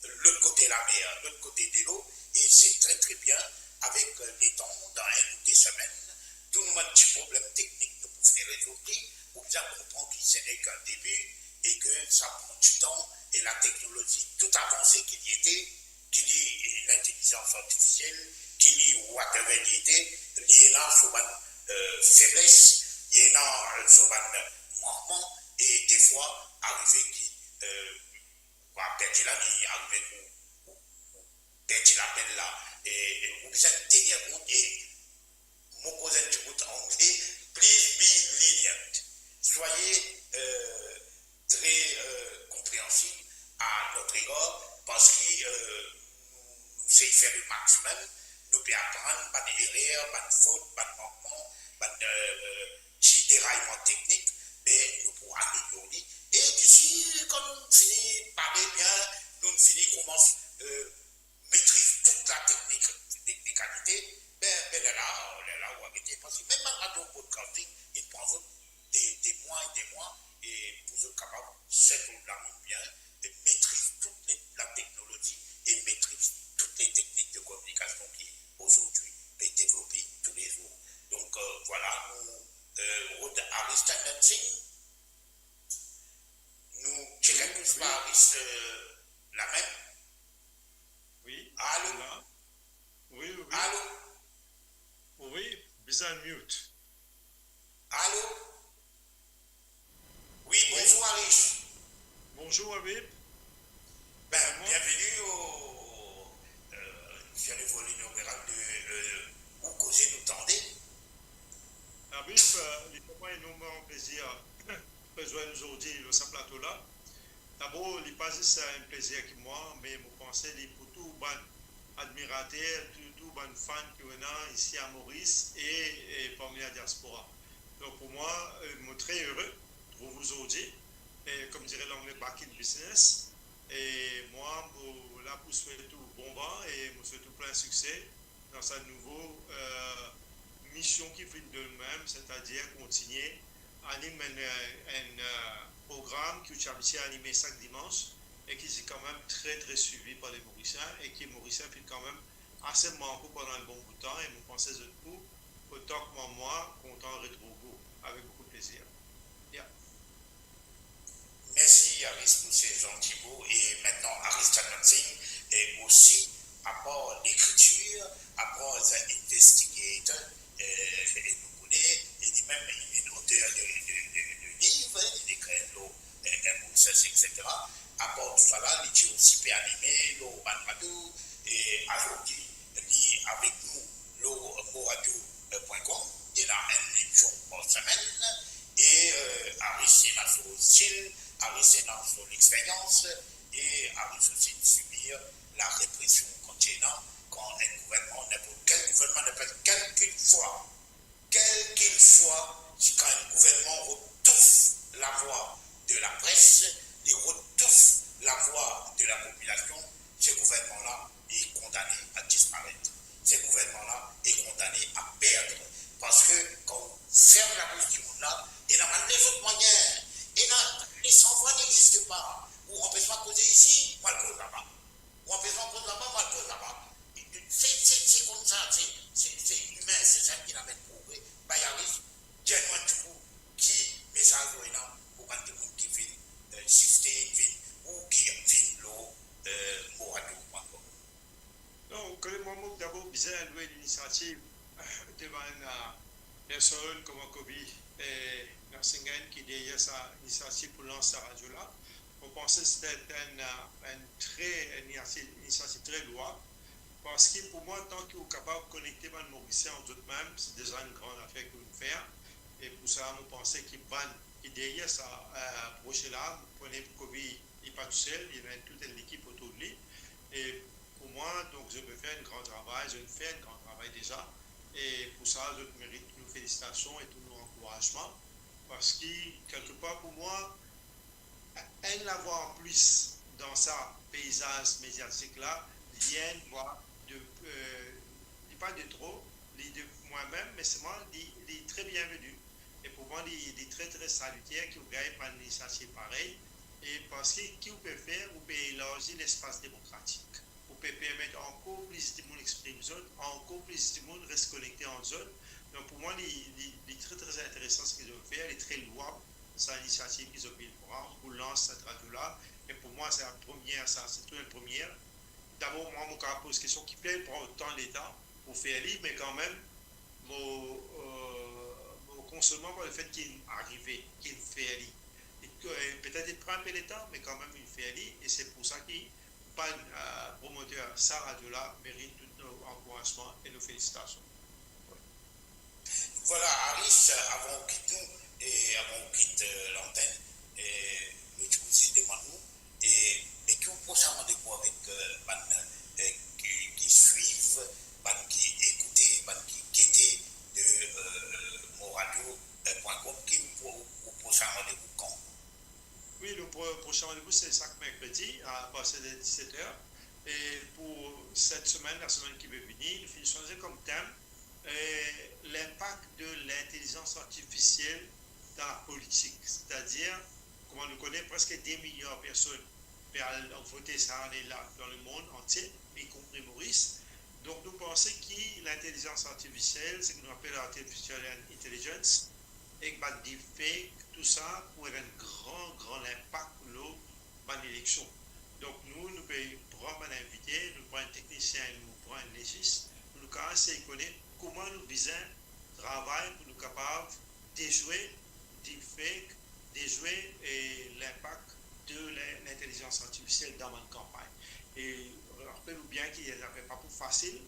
l'autre côté de la mer, l'autre côté de l'eau, et c'est très très bien avec les temps, dans un ou deux semaines, tout nous a un petit problème technique de pouvoir résoudre, pour bien comprendre que ce n'est qu'un début et que ça prend du temps, et la technologie tout avancée qu'il y était, qu'il y ait l'intelligence artificielle, qu'il y ait whatever il y était, il y a là sur une faiblesse, il y a là sur un manquement, et des fois, arriver qui perdre la ligne, arriver perdre l'appel là, et vous besoin de tenir compte, et mon cousin du route anglais, please be lenient. Soyez très compréhensifs à notre égard, parce que nous essayons de faire le maximum, nous pouvons apprendre par des erreurs, par des fautes, par des manquements, par des déraillements techniques, mais nous pouvons améliorer. Et d'ici, quand nous finissons de parler bien, nous finissons commence maîtrise toute la technicalité, ben là, où arrêter, parce que même en radio podcasting, il prend des mois et des mois, et vous êtes capable, c'est tout là bien, de maîtriser toute la technologie et maîtrise toutes les techniques de communication qui aujourd'hui peuvent développer tous les jours. Donc voilà, nous, Aristotle Singh, nous checkons tous par la même. Oui. Allô? Là. Oui. Allô? Oui, bizarre mute. Allô? Oui, bonjour Arish. Bonjour Habib. Bienvenue sur le vol inaugural de Où causer nous tendez. Habib, il fait moi énormément plaisir de rejoindre aujourd'hui le plateau-là. D'abord, il passe c'est un plaisir pour moi, mais je pense que pour tout les admirateurs, tout les fans qui sont ici à Maurice et parmi la diaspora. Donc pour moi, je suis très heureux de vous aujourd'hui, et comme dirait l'anglais, back in business. Et moi, là, pour souhaiter tout bon vent et je souhaite tout plein succès dans sa nouvelle mission qui fait de nous-mêmes, c'est-à-dire continuer à animer un programme qui est habitué à animer chaque dimanche et qui est quand même très très suivi par les Mauriciens et qui Mauriciens fait quand même assez manqué pendant un bon bout de temps et je pensais de tout, autant que moi, content de retrouver vous avec beaucoup de plaisir. Yeah. Merci Aris pour ces gentils mots, et maintenant Aristotle Singh est aussi à part l'écriture, à part investigator, et nous connaissons, et même il est auteur de livres, il écrit etc. À part tout ça là, il est aussi peut animer le Banmadou, et aujourd'hui, il est avec nous le moradio.com, il a une émission par semaine, et Aris est dans son style, Aris est dans son expérience, et Aris aussi de subir la répression continue quand un gouvernement, n'importe quel gouvernement, quel qu'il soit, si quand un gouvernement retouffe la voix de la presse, il retouffe la voix de la population, ce gouvernement-là est condamné à disparaître. Ce gouvernement-là est condamné à perdre. Parce que quand on ferme la bouche du monde-là, il y a les autres moyens. Et là, les sans-voix n'existent pas. Ou on ne peut pas causer ici, moi je cause là-bas. Ou on ne peut pas causer là-bas, moi je cause là-bas. C'est comme ça, c'est humain, c'est ça qui l'amène progrès. Bayaris, dis-moi tout qui message est là pour les gens qui viennent ou qui viennent le moradio.com. Non, que moi, visait à louer l'initiative devant une personne comme Kobe et Narsingen qui derrière sa initiative pour lancer la radio-là. On pensait que c'était une initiative très louable parce que pour moi, tant qu'on est capable de connecter les Mauriciens entre eux-mêmes, c'est déjà une grande affaire que nous faisons. Et pour ça, nous pensons qu'il derrière ça projet-là, vous prenez Kobe, il n'est pas tout seul, il y a toute l'équipe autour de lui. Et pour moi, donc, je peux faire un grand travail, je fais un grand travail déjà. Et pour ça, je mérite toutes nos félicitations et tous nos encouragements. Parce que, quelque part, pour moi, un l'avoir en plus dans sa paysage médiatique-là, vient voir pas de trop, de moi-même, mais c'est moi, il est très bienvenu. Et pour moi, il est très, très salutaire qu'il gagne par une initiative pareille. Et parce que, qui vous peut faire, vous pouvez élargir l'espace démocratique. Vous pouvez permettre encore plus de monde d'exprimer zone, encore plus de monde reste connecté en zone. Donc pour moi, il est très, très intéressant ce qu'ils ont fait. Il est très louable, cette initiative qu'ils ont fait pour lancer cette radio-là. Et pour moi, c'est la première, ça, c'est toute la première. D'abord, moi, mon cas pose question qui peut prendre autant l'État pour faire libre, mais quand même, mon consommant par le fait qu'il est arrivé, qu'il fait libre. Peut-être il prend un peu l'État, mais quand même, il fait libre. Et c'est pour ça qu'il pas promoteur, sa radio-là mérite tous nos encouragements et nos félicitations. Voilà, Aris, avant qu'on quitte nous et avant qu'on quitte l'antenne, nous aussi demandons mais qui ont prochain rendez-vous avec qui suivent, qui écoutent, qui guettent de moradio.com, qui au prochain rendez-vous quand? Oui, le prochain rendez-vous c'est chaque mercredi à partir de 17h. Et pour cette semaine, la semaine qui va venir, nous finissons comme thème l'impact de l'intelligence artificielle dans la politique. C'est-à-dire, comme on le connaît, presque 10 millions de personnes ont voté cette année-là dans le monde entier, y compris Maurice. Donc, nous pensons que l'intelligence artificielle, c'est ce que nous appelons l'artificial intelligence, et que deepfake, tout ça, pour avoir un grand impact dans l'élection. Donc, nous pouvons prendre un invité, nous prenons un technicien, nous prenons un légiste, nous commençons à connaître comment nous visons travail pour nous capables de jouer deepfake, de jouer l'impact de l'intelligence artificielle dans notre campagne. Et rappelez-vous bien qu'il n'y avait pas pour facile,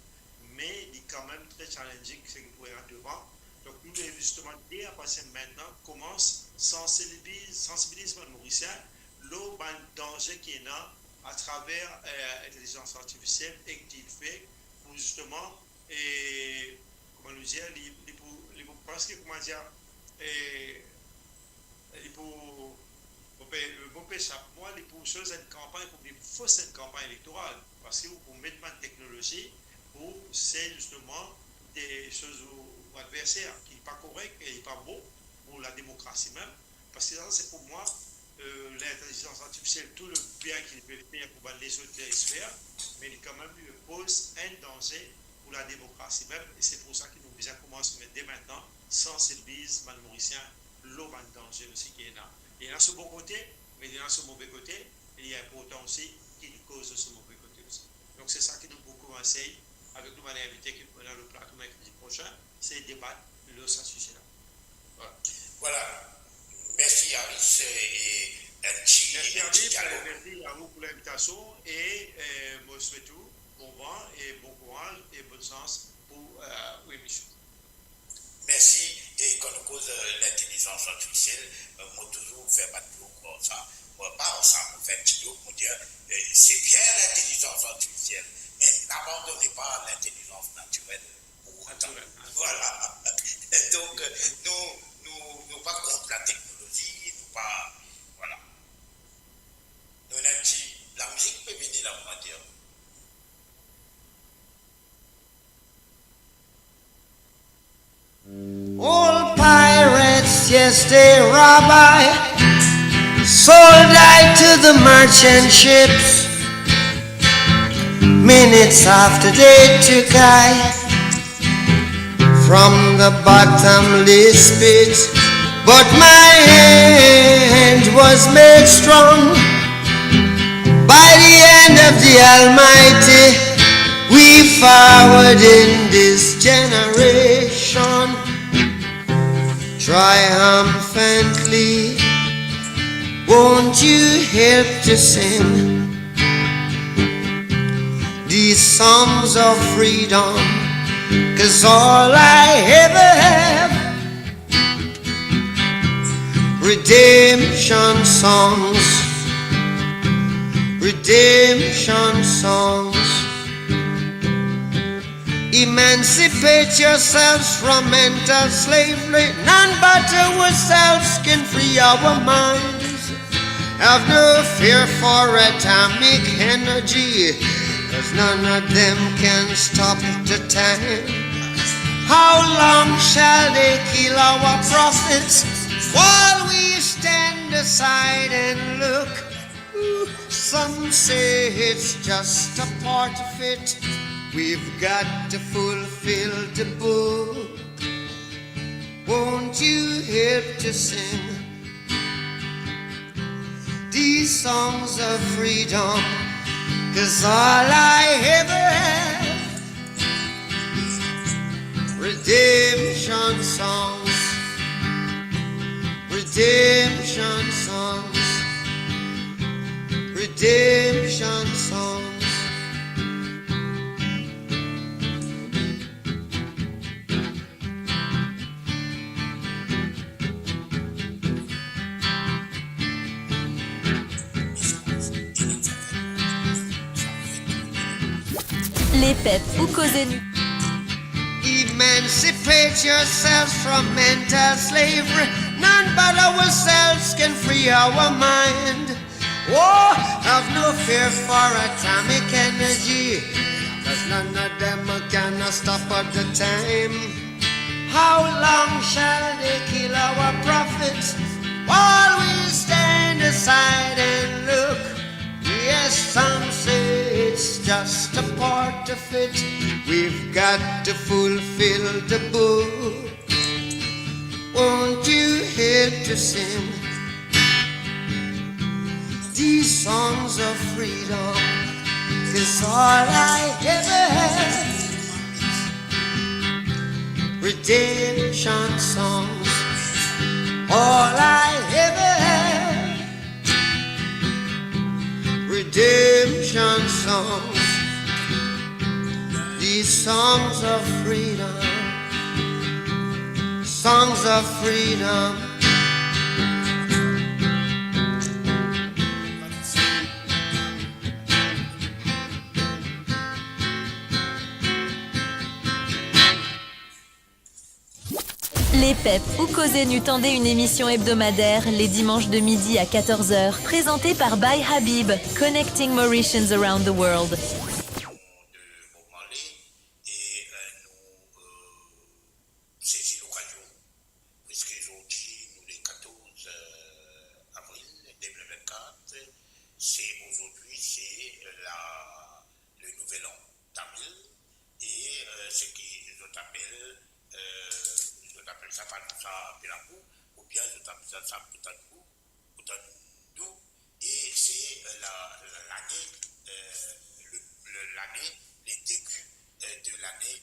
mais il est quand même très challenging ce qu'il pourrait être devant. Donc nous devons justement dès à passer maintenant commence sensibiliser les Mauriciens le danger qu'il y a à travers l'intelligence artificielle et deepfake pour justement comment nous dire presque comment dire moi, les pour choses une campagne, pour une fausse campagne électorale, parce que vous mettez une technologie pour c'est justement des choses aux adversaires qui n'est pas correct et n'est pas bon pour la démocratie même, parce que ça c'est pour moi l'intelligence artificielle, tout le bien qu'il peut faire pour les autres sphères, mais il quand même lui pose un danger pour la démocratie même, et c'est pour ça que nous devons commencer dès maintenant, sensibiliser les Mauriciens, l'eau danger aussi qu'il y en a. Il y en a ce bon côté, mais il y en a ce mauvais côté, et il y a important aussi qui cause ce mauvais côté aussi. Donc c'est ça que nous beaucoup conseillons avec nos invités qui sont dans le plateau mercredi prochain, c'est débattre de ce sujet-là. Voilà. Merci Aris et merci à vous pour l'invitation et moi souhaite bon vent et bon courage et bonne chance pour l'émission. Merci. Et quand on cause l'intelligence artificielle, moi toujours faire pas de comme ça. Moi pas ensemble, on fait un petit peu pour dire c'est bien l'intelligence artificielle, mais n'abandonnez pas l'intelligence naturelle pour autant. Voilà. Donc nous pas contre la technologie, nous pas voilà. Nous avons dit la musique peut venir là pour dire. Old pirates, yes, they rabbi, sold I to the merchant ships. Minutes after they took I from the bottomless pit, but my hand was made strong by the hand of the Almighty. We forward in this generation triumphantly. Won't you help to sing these songs of freedom? 'Cause all I ever have, redemption songs, redemption songs. Emancipate yourselves from mental slavery. None but ourselves can free our minds. Have no fear for atomic energy, 'cause none of them can stop the time. How long shall they kill our prophets while we stand aside and look? Some say it's just a part of it. We've got to fulfill the book. Won't you help to sing these songs of freedom? 'Cause all I ever have, redemption songs, redemption songs, redemption songs. Les PEP ou causer nu. Emancipate yourselves from mental slavery. None but ourselves can free our mind. Oh, have no fear for atomic energy, 'cause none of them can stop at the time. How long shall they kill our prophets while we stand aside and look? Yes, some say it's just a part of it. We've got to fulfill the book. Won't you help to sing these songs of freedom? 'Cause all I ever had, redemption songs. All I ever had, redemption songs. These songs of freedom, songs of freedom. Les PEP ou causer nu, tendez une émission hebdomadaire les dimanches de midi à 14h, présentée par By Habib, Connecting Mauritians Around the World. Saisir l'occasion, puisque aujourd'hui, nous les 14 avril 2024, aujourd'hui, c'est le nouvel an tamil, et ce qu'ils appellent ça Piramou, ou bien ils appellent ça Poutankou, et c'est l'année, les débuts de l'année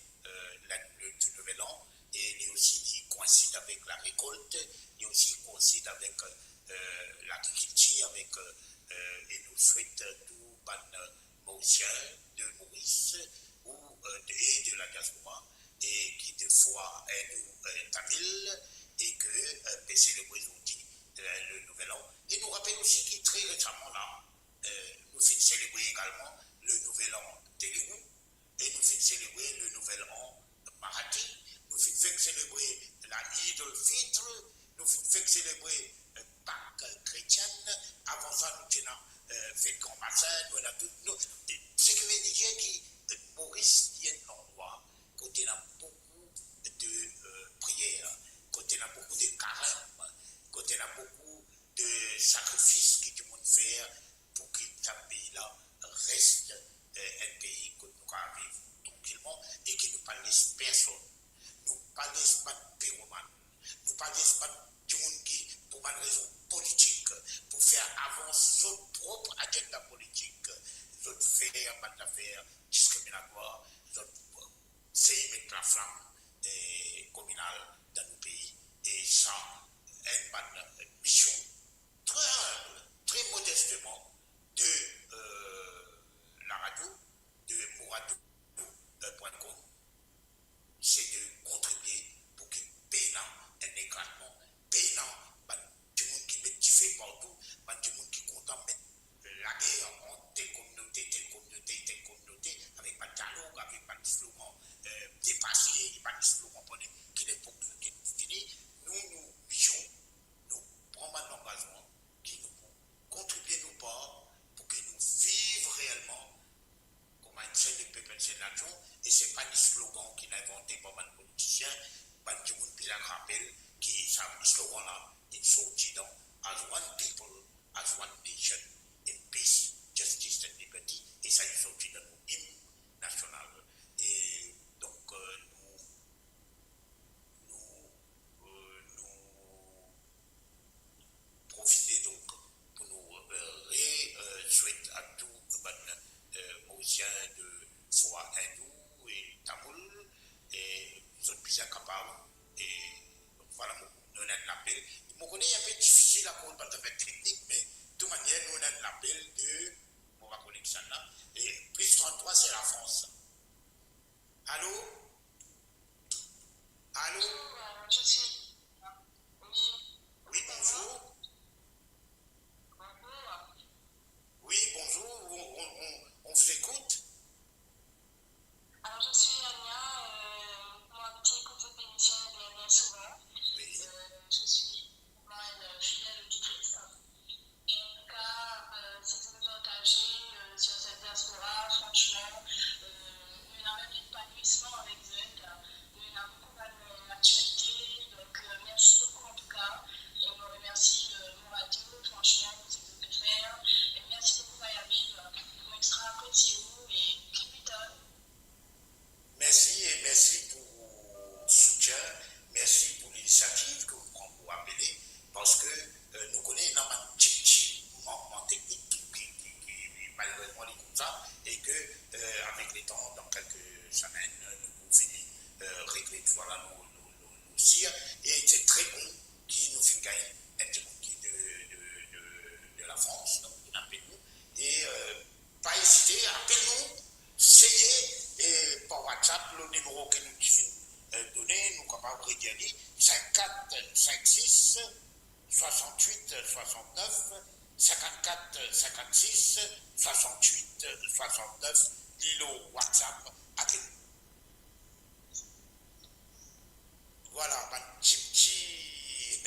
du nouvel an, et il aussi coïncide avec la récolte, il aussi coïncide avec l'agriculture, et nous souhaite tout ban mauricien de Maurice et de la diaspora, et qui des fois est tamil, et que peut célébrer aujourd'hui le nouvel an. Et nous rappelle aussi que très récemment là, nous faisons célébrer également le nouvel an Téléou, et nous faisons célébrer le nouvel an Marathi, nous faisons célébrer la Eid al-Fitr, nous faisons célébrer Pâques chrétienne. Avant ça, nous tenons fait Grand Bassin, nous avons tout. Ce qui veut dire que Maurice y est un endroit côté il y a beaucoup de prières, côté il y a beaucoup de carême, côté il y a beaucoup de sacrifices que tout le monde fait pour que ce pays-là reste un pays que nous allons vivre tranquillement et qui ne pas laisse personne. Nous pas laisse pas de pyromane, nous pas laisse pas de monde qui, pour une raison politique, pour faire avancer son propre agenda politique, les autres faire, pas d'affaires discriminatoires, les autres c'est mettre la flamme communale dans nos pays et sans une mission très humble, très modestement de la radio, de mouradio.com, c'est de contribuer pour que payant un éclatement, payant du monde qui met du fait partout, du monde qui content mettre la guerre entre telle communauté, avec pas de dialogue, avec pas de slogan dépassé, pas de slogan qui n'est pas fini. Nous visions, nous prenons un engagement qui nous contribuer nous pas pour que nous vivions réellement comme un seul peuple, une seule nation, et ce n'est pas des slogans qui sont inventés par les politiciens, pas du monde qui rappelle qui savent les slogans là, ils sont sortis dans as one people, as one nation, in peace, justice and liberty, et ça ils sont sortis dans nos hymnes nationaux. Et donc nous profiter donc pour nous souhaiter à tous les Mauriciens de foi hindou et tamoul et les autres plus incapables. Et donc voilà, nous avons un appel. Je connais un peu difficile à cause de la technique, mais de toute manière, nous avons un appel de pour la connexion là. Et plus 33, c'est la France. Allô? Allô? Je suis. Oui, bonjour. Oui, bonjour, on vous écoute. Alors, je suis Anya, moi qui écoute votre émission bien souvent. Oui. Je suis une fidèle auditrice. Et en tout cas, c'est de nous partager sur cette diaspora, franchement, nous avons même l'épanouissement avec vous. Nous avons beaucoup d'actualité, donc merci beaucoup en tout cas. Et on remercie mon radio, franchement, pour ce que vous faites faire. Et merci beaucoup à Yabib pour extra apprécier vous et keep it on. Merci et merci pour le soutien, merci pour l'initiative que vous prenez pour appeler, parce que nous connaissons un petit manquement technique qui malheureusement est comme ça, et que avec les temps, dans quelques semaines, nous pouvons régler voilà, nos cires, et c'est très bon qui nous fait gagner un petit qui de la France, donc nous appelons, et pas hésiter, appelez-nous, essayez, et par WhatsApp, le numéro que nous donné, nous sommes capables de redire 54 56 68 69 54 56 68 69 Lilo WhatsApp à nous. Voilà, un petit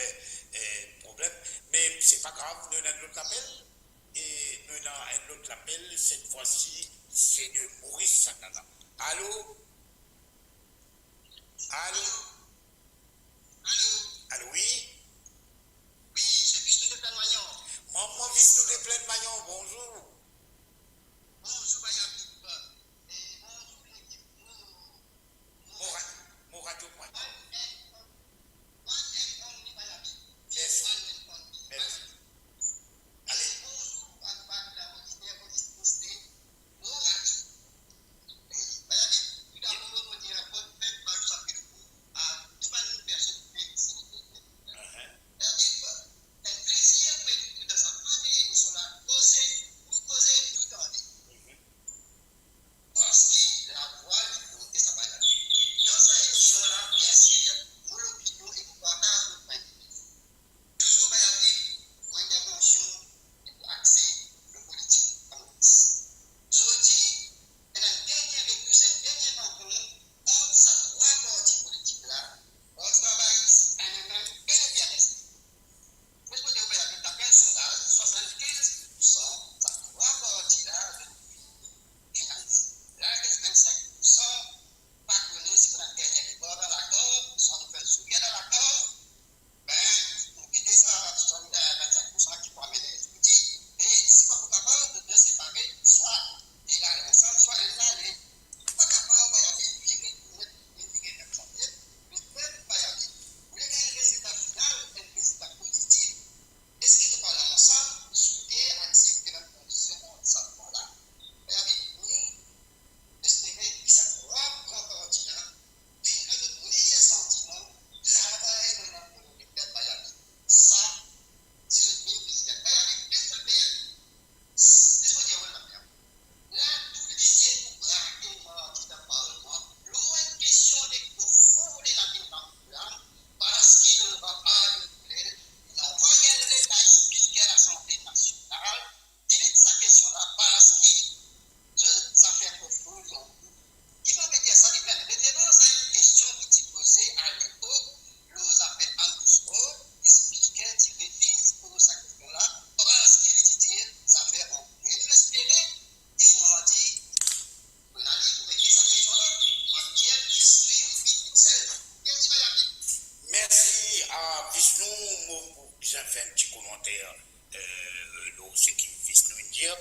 problème, mais c'est pas grave, nous avons un autre appel, et nous avons un autre appel, cette fois-ci, c'est de Maurice Sakana. Allô? Allô? Allô, oui? Oui, c'est Vishnu de Plaine-Magnon. Maman Vishnu de Plaine-Magnon, bonjour. Bonjour, Bayabib. Et bonjour, l'équipe. Mon radio point. One and only Bayabib. Yes. One and only. Merci. Allez. Bonjour, à la auditeur, auditrice, mon radio. Bayabib, tout d'abord, on dit un bonne fête, par le salut à toutes les personnes qui sont ici. Bayabib, un plaisir pour écouter dans sa famille, nous sommes là, causer, pour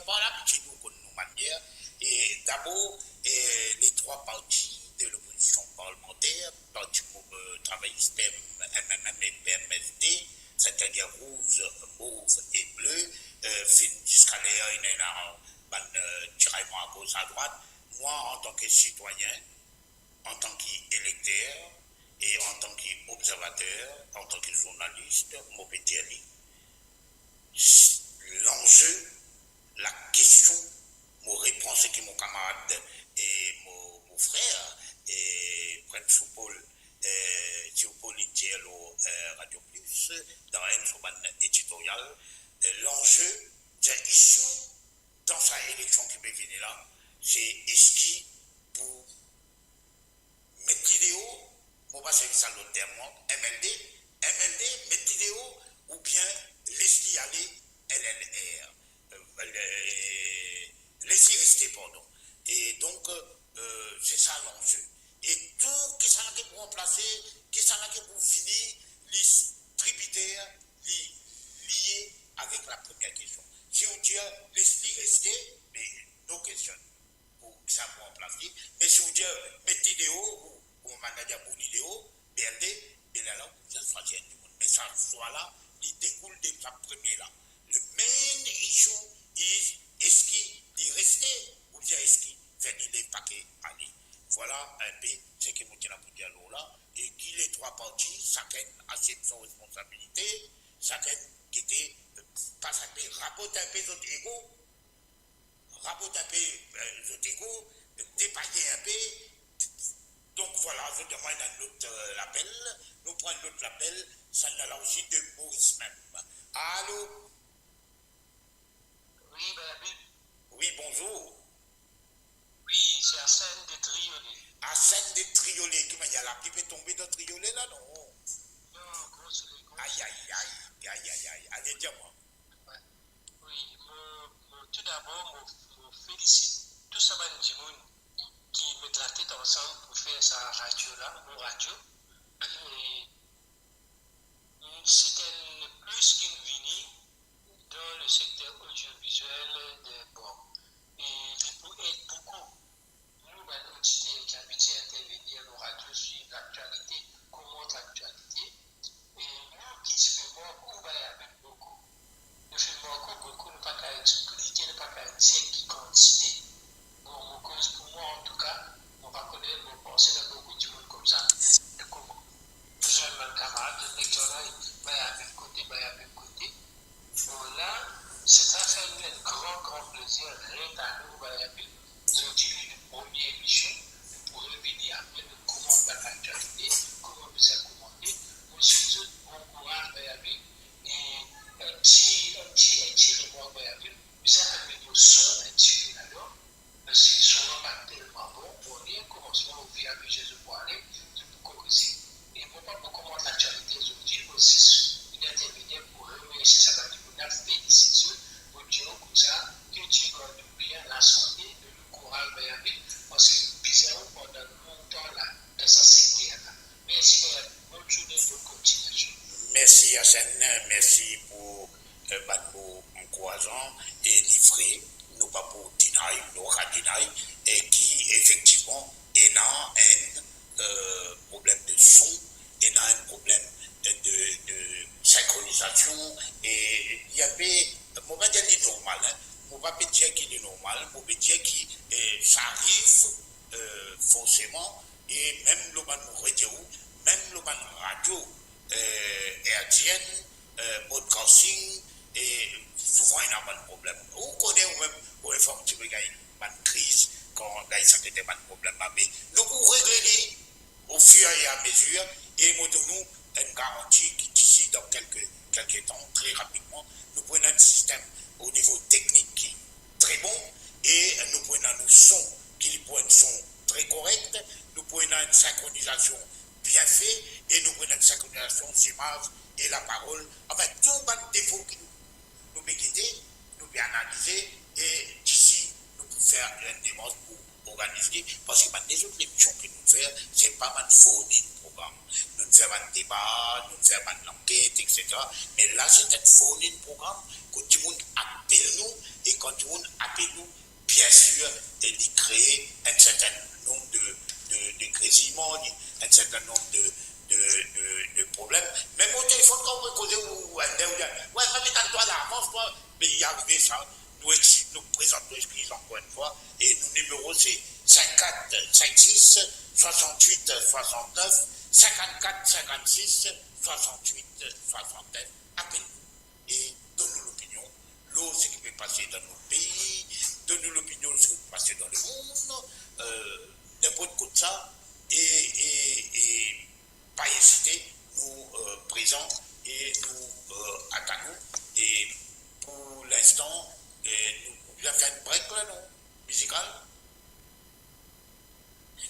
pas l'habitude de nous manière. Et d'abord, les trois partis de l'opposition parlementaire, Parti travailliste MMM et PMSD, c'est-à-dire rouge, mauve et bleu, fin jusqu'à l'air, il y a un tiraillement à gauche, à droite. Moi, en tant que citoyen, en tant qu'électeur et en tant qu'observateur, en tant que journaliste, mon petit Ali, l'enjeu, la question, mon réponse que mon camarade et mon frère et Prince Paul Radio Plus dans un éditorial, l'enjeu, c'est issue dans sa élection qui me vient là, c'est est-ce pour mettre vidéo, on va servir ça l'autre terme, MLD, mettre vidéo, ou bien laisser aller LLR, laisser rester, pardon. Et donc, c'est ça l'enjeu. Et tout qui s'en a pour remplacer, qui s'en a pour finir, les tributaires liés avec la première question. Si on dit laisser rester, mais nos questions pour que ça pour remplacer, mais si on dit mettre vidéo, ou on va dire pour vidéo, BLD, et là, vous êtes choisi du monde. Mais ça, soit là, il découle de la première là. Le main issue is est-ce qu'il restait ou bien est-ce qu'il fait des paquets aller. Voilà un peu ce que nous tenons pour dire là. Et qui les trois partis, chacun assume son responsabilité, chacun qui était, pas un peu, rabote un peu notre ego, dépailler un peu. Donc voilà, je demande un autre appel. Nous prenons l'autre appel, ça n'a là aussi de Maurice même. Allô? Oui, ben, oui, bonjour. Oui, c'est Arsène de Triolet. Arsène de Triolet, comment il y a la pipe est tombée de Triolet là, non? Non, grosse. Aïe, allez, dis-moi. Ouais. Oui, tout d'abord, je félicite tout ça, qui mettent la tête ensemble pour faire sa radio là, mon radio. Et c'était plus qu'une vinie dans le secteur audiovisuel de bon. Et il peut être beaucoup. Nous, l'entité qui habite à intervenir, nos radios suivent l'actualité, commente l'actualité. Et nous qui faisons beaucoup, nous faisons encore beaucoup, ne pas qu'à expliquer, ne pas qu'à dire qui quantité. Bon, pour moi en tout cas, on va connaître nos pensées dans beaucoup de monde comme ça. Comment j'aime un camarade, le lecteur-là, il va à même côté. Bon, là, c'est à faire un grand plaisir, rien à nous, nous utiliser une première émission pour revenir après de comment l'actualité, comment vous avez commandé. Moi, surtout, bon courage, et un petit revoir, vous avez amené nos sons, un petit peu alors, parce qu'ils sont pas tellement bons, on est un commencement au pays avec Jésus pour aller, c'est beaucoup aussi. Et pour pas comment l'actualité aujourd'hui, aussi, il intervenir pour remercier ça, pour la féliciter, pour dire comme ça, que tu gardes bien la santé, le courage, parce que bizarrement, pendant longtemps là, dans sa secteur là. Merci, bonne journée de continuation. Merci Hassan, merci pour votre encourageant et livré, nous pas pour dinaï, nous radinaï, et qui effectivement est dans un problème de son, et dans un problème de synchronisation, et il y avait, on va dire qu'il est normal, on va pas dire qu'il est normal, on va dire que ça arrive forcément, et même le radio, RTN, podcasting, et souvent il y a pas de problème. On connaît même, pour réformer il y a une crise, quand il y a pas de problème. Mais nous pouvons régler au fur et à mesure, et nous donnons une garantie qui d'ici dans quelques temps, très rapidement, nous prenons un système au niveau technique qui est très bon, et nous prenons un son qui pour un son très correct, nous prenons une synchronisation bien faite, et nous prenons une synchronisation d'image et la parole, avec tout le défaut qui nous peut guider, nous peut analyser, et d'ici, nous pouvons faire une démarche pour organiser, parce que les autres émissions que nous faisons, ce n'est pas mal fourni le programme. Nous faisons un débat, nous faisons une enquête, etc. Mais là, c'est un fourni le programme, que tout le monde appelle nous, et et quand on appelle nous, bien sûr, d'y créer un certain nombre de grésillements, un certain nombre de problèmes. Même au téléphone, quand on cause ou un ouais, toi là, mange-toi, mais il y a arrivé ça. Nous présentons l'excuse encore une fois, et nos numéros c'est 54 56 68 69 54 56 68 69. Appelle-nous et donne-nous l'opinion. L'eau, ce qui peut passer dans notre pays, donne-nous l'opinion de ce qui peut passer dans le monde, n'importe quoi de ça, et pas hésiter, nous présents et nous attendons. Et pour l'instant, nous avons fait un break là, non? Musical?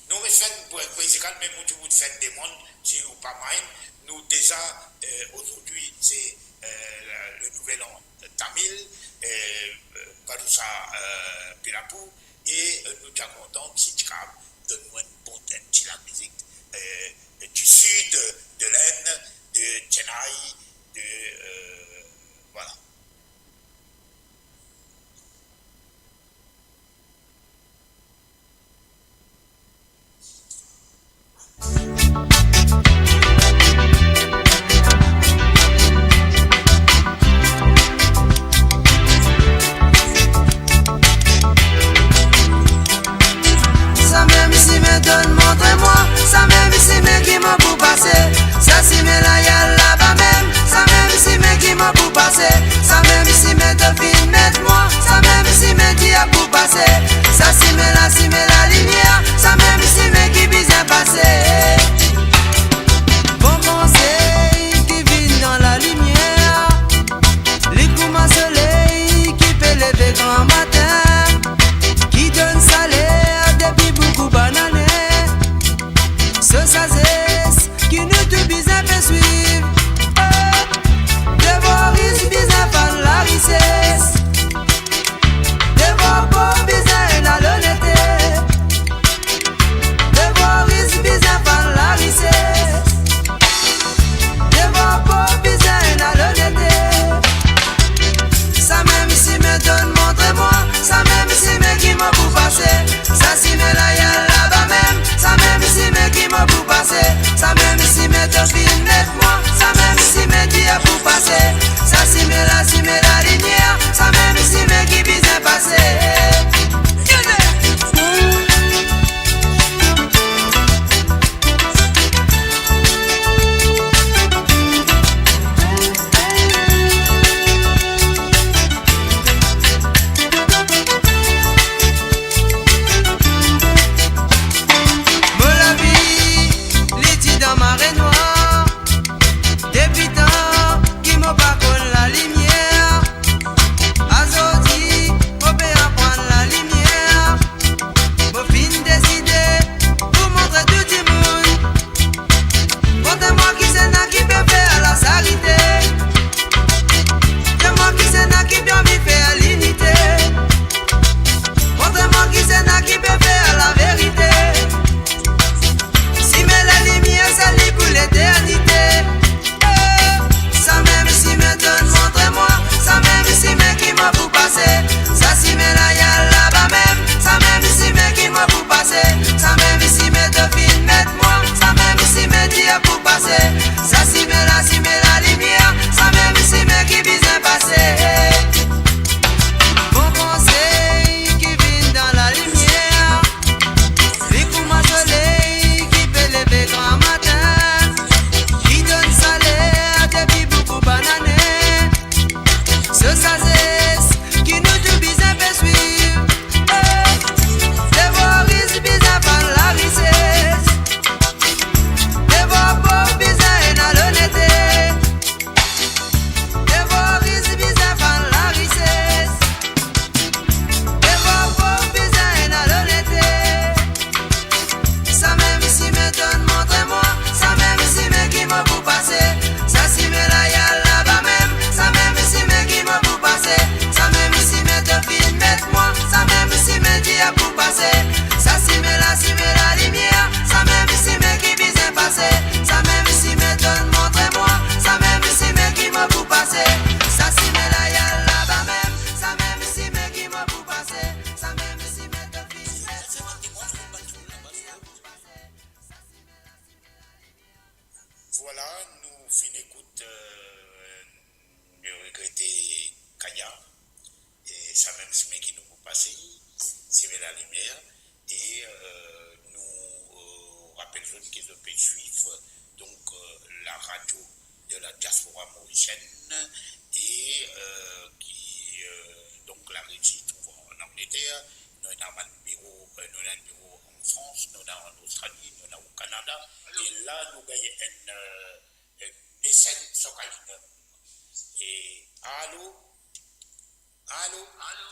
Nous avons fait un break musical, mais nous avons fait des mondes, si vous pas mind. Nous déjà, aujourd'hui, c'est le nouvel an tamil, Barusa Pilapou, et nous sommes contents, si tu as donné une bonne la musique du sud, de l'Aisne, de Chennai, voilà. Ça même si me donne, montrez-moi. Ça même si me qui m'a pour passer. Ça si me la y'a là-bas même. Ça même si me qui m'a pour passer. chaîne et qui, donc la régie trouve en Angleterre, nous avons un bureau en France, nous avons en Australie, nous avons au Canada, et là nous avons une scène socaline. Et allô? Allô? Allô?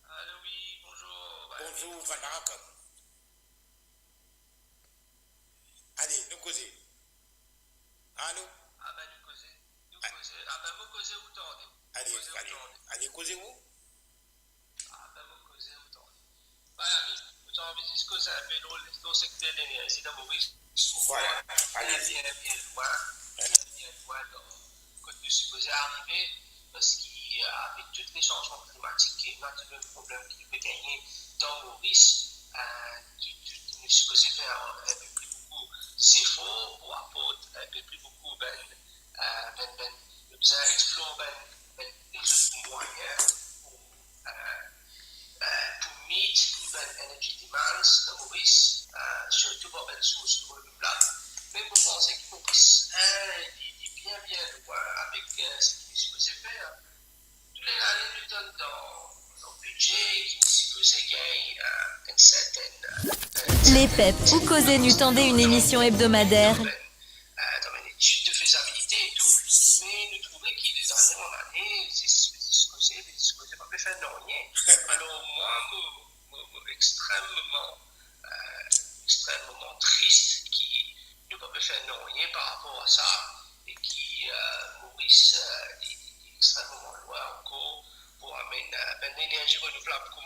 Allô, oui, bonjour. Bonjour, Van Aken. Allez, nous causons. Allô? Ah ben, nous causons. Ah ben, vous causez où tendez? Allez, causez où? Ah ben, vous causez où tendez? Voilà, vous avez dit que c'est un peu drôle, dans le secteur de l'énergie, dans Maurice. Voilà, allez-y. Bien loin, quand nous supposons arriver, parce qu'avec tous les changements climatiques et naturellement le problème qui peut gagner dans Maurice, nous supposons faire un peu plus beaucoup d'efforts pour apporter un peu plus beaucoup explorer les autres moyens pour meet energy demands dans Maurice, surtout pour les sources renouvelables. Mais vous pensez que Maurice est bien loin avec ce qu'il est supposé faire. Tous les années, nous donnons dans le budget qui est supposé gagner une certaine... Les PEP ou Causer nu tendez une émission hebdomadaire. Dans une étude de faisabilité et tout, mais nous trouvons qu'il est d'année en année, c'est supposé pas faire rien. Alors moi, extrêmement triste qui ne peut pas faire rien par rapport à ça et qui Maurice est extrêmement loin encore pour amener l'énergie renouvelable comme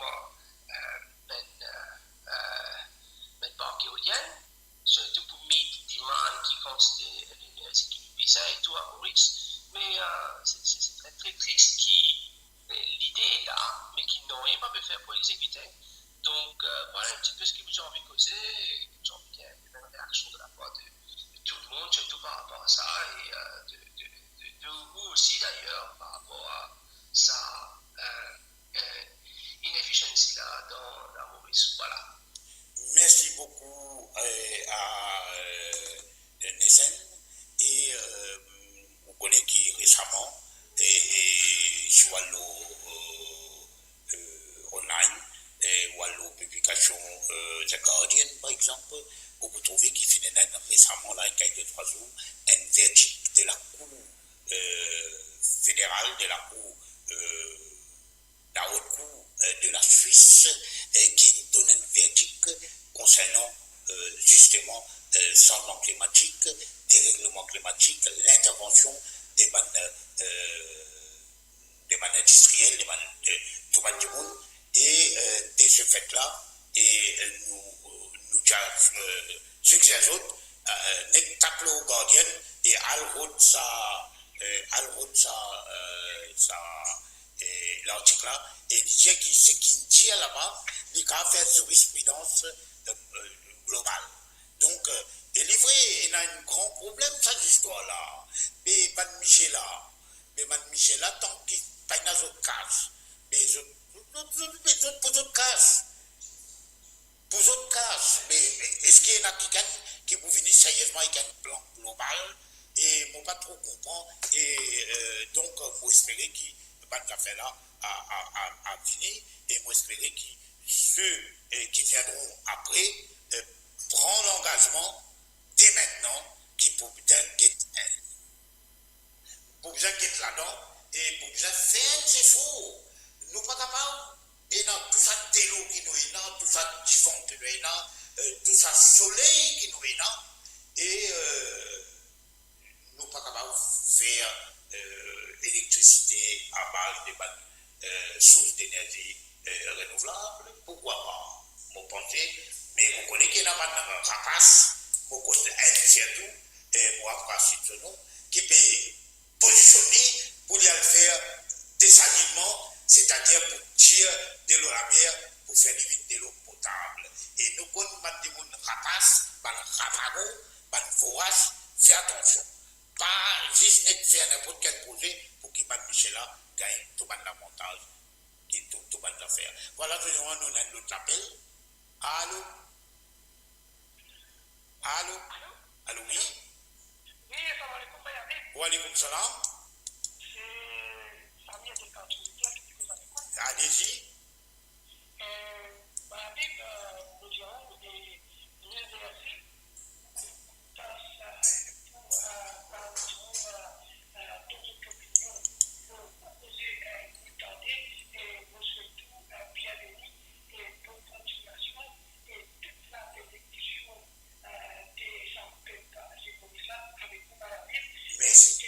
parc éolien, surtout pour meet demand qui consiste l'énergie qui nous vise et tout à Maurice. Mais c'est très très triste l'idée est là, mais qu'ils n'ont rien pas pu faire pour l'exécuter. Donc voilà un petit peu ce que j'ai envie de causer, et j'ai envie qu'il y ait une réaction de la part de tout le monde, surtout par rapport à ça, et de vous aussi d'ailleurs, par rapport à sa inefficiency là dans la Maurice. Voilà. Merci beaucoup à Nessen et on connaît qui récemment et sur online ou à la publication The Guardian par exemple, où vous trouvez qu'il finit récemment là, il y a 2-3 jours, un verdict de la Cour fédérale, de la Cour la haute cour de la Suisse qui donne un verdict concernant justement changement climatique, dérèglement climatique, l'intervention des man industriels, des man tout le monde. Et de ce fait-là, et nous succès autres, nous tapons au gardien et l'article là, et dit que ce qu'il dit là-bas, il a fait jurisprudence globale. Donc, et livré, il y a un grand problème, cette histoire-là. Mais Mme Michel, tant qu'il n'y a pas de casse, mais pour d'autres casse, mais est-ce qu'il y en a qui vous venir sérieusement avec un plan global, et moi pas trop comprendre, et donc, vous espérez qu'il cette affaire-là a fini, et moi espérer que ceux qui viendront après prennent l'engagement dès maintenant qui pour bien être là-dedans et pour bien faire des efforts. Nous pas capables, et dans tout ça délo qui nous est là, tout ça divan qui nous est là, tout ça soleil qui nous est là, et nous pas capables de faire électricité à base de sources d'énergie renouvelables. Pourquoi pas? Mon pensée, mais on connaît qu'il y a un rapace, beaucoup d'aide surtout, et moi, pas nom, qui peut positionner pour y faire des aliments, c'est-à-dire pour tirer de l'eau à la mer, pour faire de l'eau potable. Et nous connaissons des rapaces, des rapago, des forages, fais attention. Pas juste faire n'importe quel projet pour qu'il Mme Michel-là gagne tout le montage, qui tout le affaire. Voilà, nous avons l'autre appel. Allô? Allô? Allô, oui? Wa alaikum salam. Allez-y. Merci.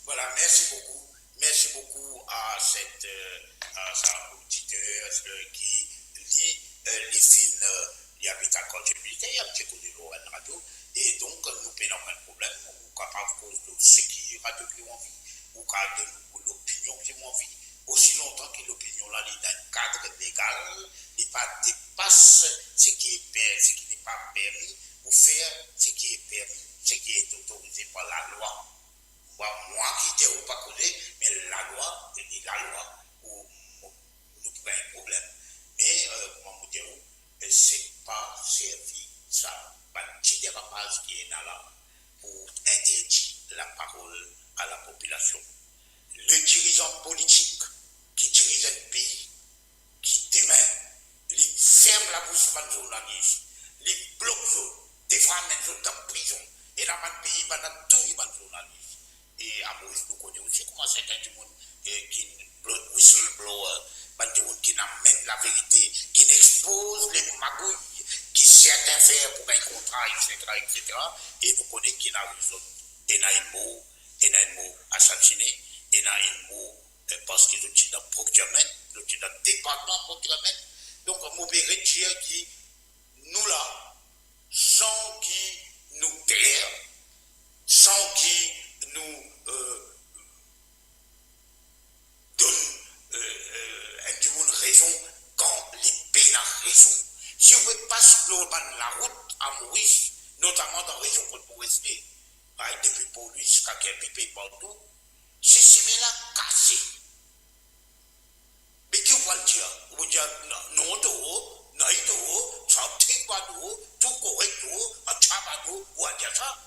Voilà, merci beaucoup à cette auditeur qui lit les films, il y a des contributions, il y a un petit coup de l'eau à la radio, et donc nous prenons pas de problème, ou capable à cause de ce qui est radio qui ont envie, ou capable de l'opinion qui ont envie, aussi longtemps que l'opinion là est dans un cadre légal, n'est pas dépasse ce qui n'est pas permis, ou faire ce qui est permis, ce qui est autorisé par la loi. Moi qui dis pas causer, mais la loi, où nous prenons un problème. Mais, comment vous dire, c'est pas servi, ça, pas de petit dérapage qui est là pour interdire la parole à la population. Le dirigeant politique qui dirige un pays, qui demain, il ferme la bouche par les journalistes, il bloque, des fois même dans la prison, et dans le pays, pendant tout les journalistes. Et à Maurice, nous connaissons aussi comment certains du monde qui whistleblower, qui n'amènent la vérité, qui n'exposent les magouilles, qui certains font pour un contrat, etc. Et nous connaissons qui n'a raison. Et n'a un mot assassiné, et n'a un mot parce qu'ils sont dans le procurement, dans le département procurement. Donc, on peut dire qui nous là, sans qui nous taire, sans qui nous donne une raison quand les pays ont raison. Si vous passez la route à Maurice, notamment dans la région de Maurice, depuis Paul-Louis jusqu'à Kerpipé partout, c'est ce là cassé. Mais qui va le dire? Vous dire non, tout correct, ou à dire ça.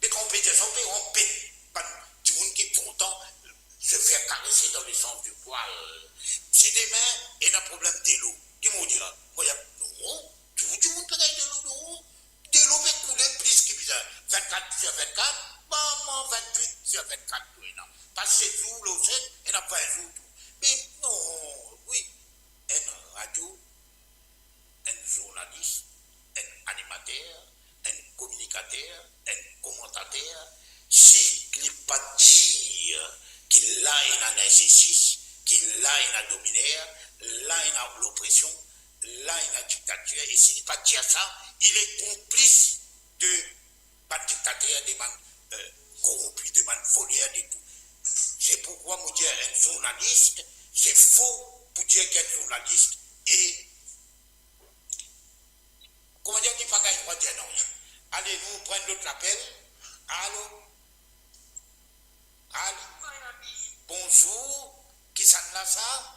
Mais quand on peut dire ça, on peut. Du monde qui est content se faire caresser dans le sens du poil. Si demain, il y a un problème de l'eau, qui m'ont dit là? Moi, il y a non, tout le monde peut gagner de l'eau, non. De l'eau peut couler plus que bizarre. 24 sur 24, maman, 28 sur 24, non. Parce que tout l'eau, il n'y a pas un jour tout. Mais non, oui, un radio, un journaliste, un animateur, un communicateur, un commentateur, si il n'est pas dire qu'il a une injustice, qu'il a une dominaire, là il a l'oppression, là il a dictature, et s'il n'est pas dire ça, il est complice de dictateurs, des man corrompus, des man volières, et tout. C'est pourquoi moi dire un journaliste, c'est faux pour dire qu'un journaliste est. Comment dire qu'il ne faut pas dire non. Allez, nous prenons l'autre appel. Allô? Allô? Bonjour. Qui ça là ça?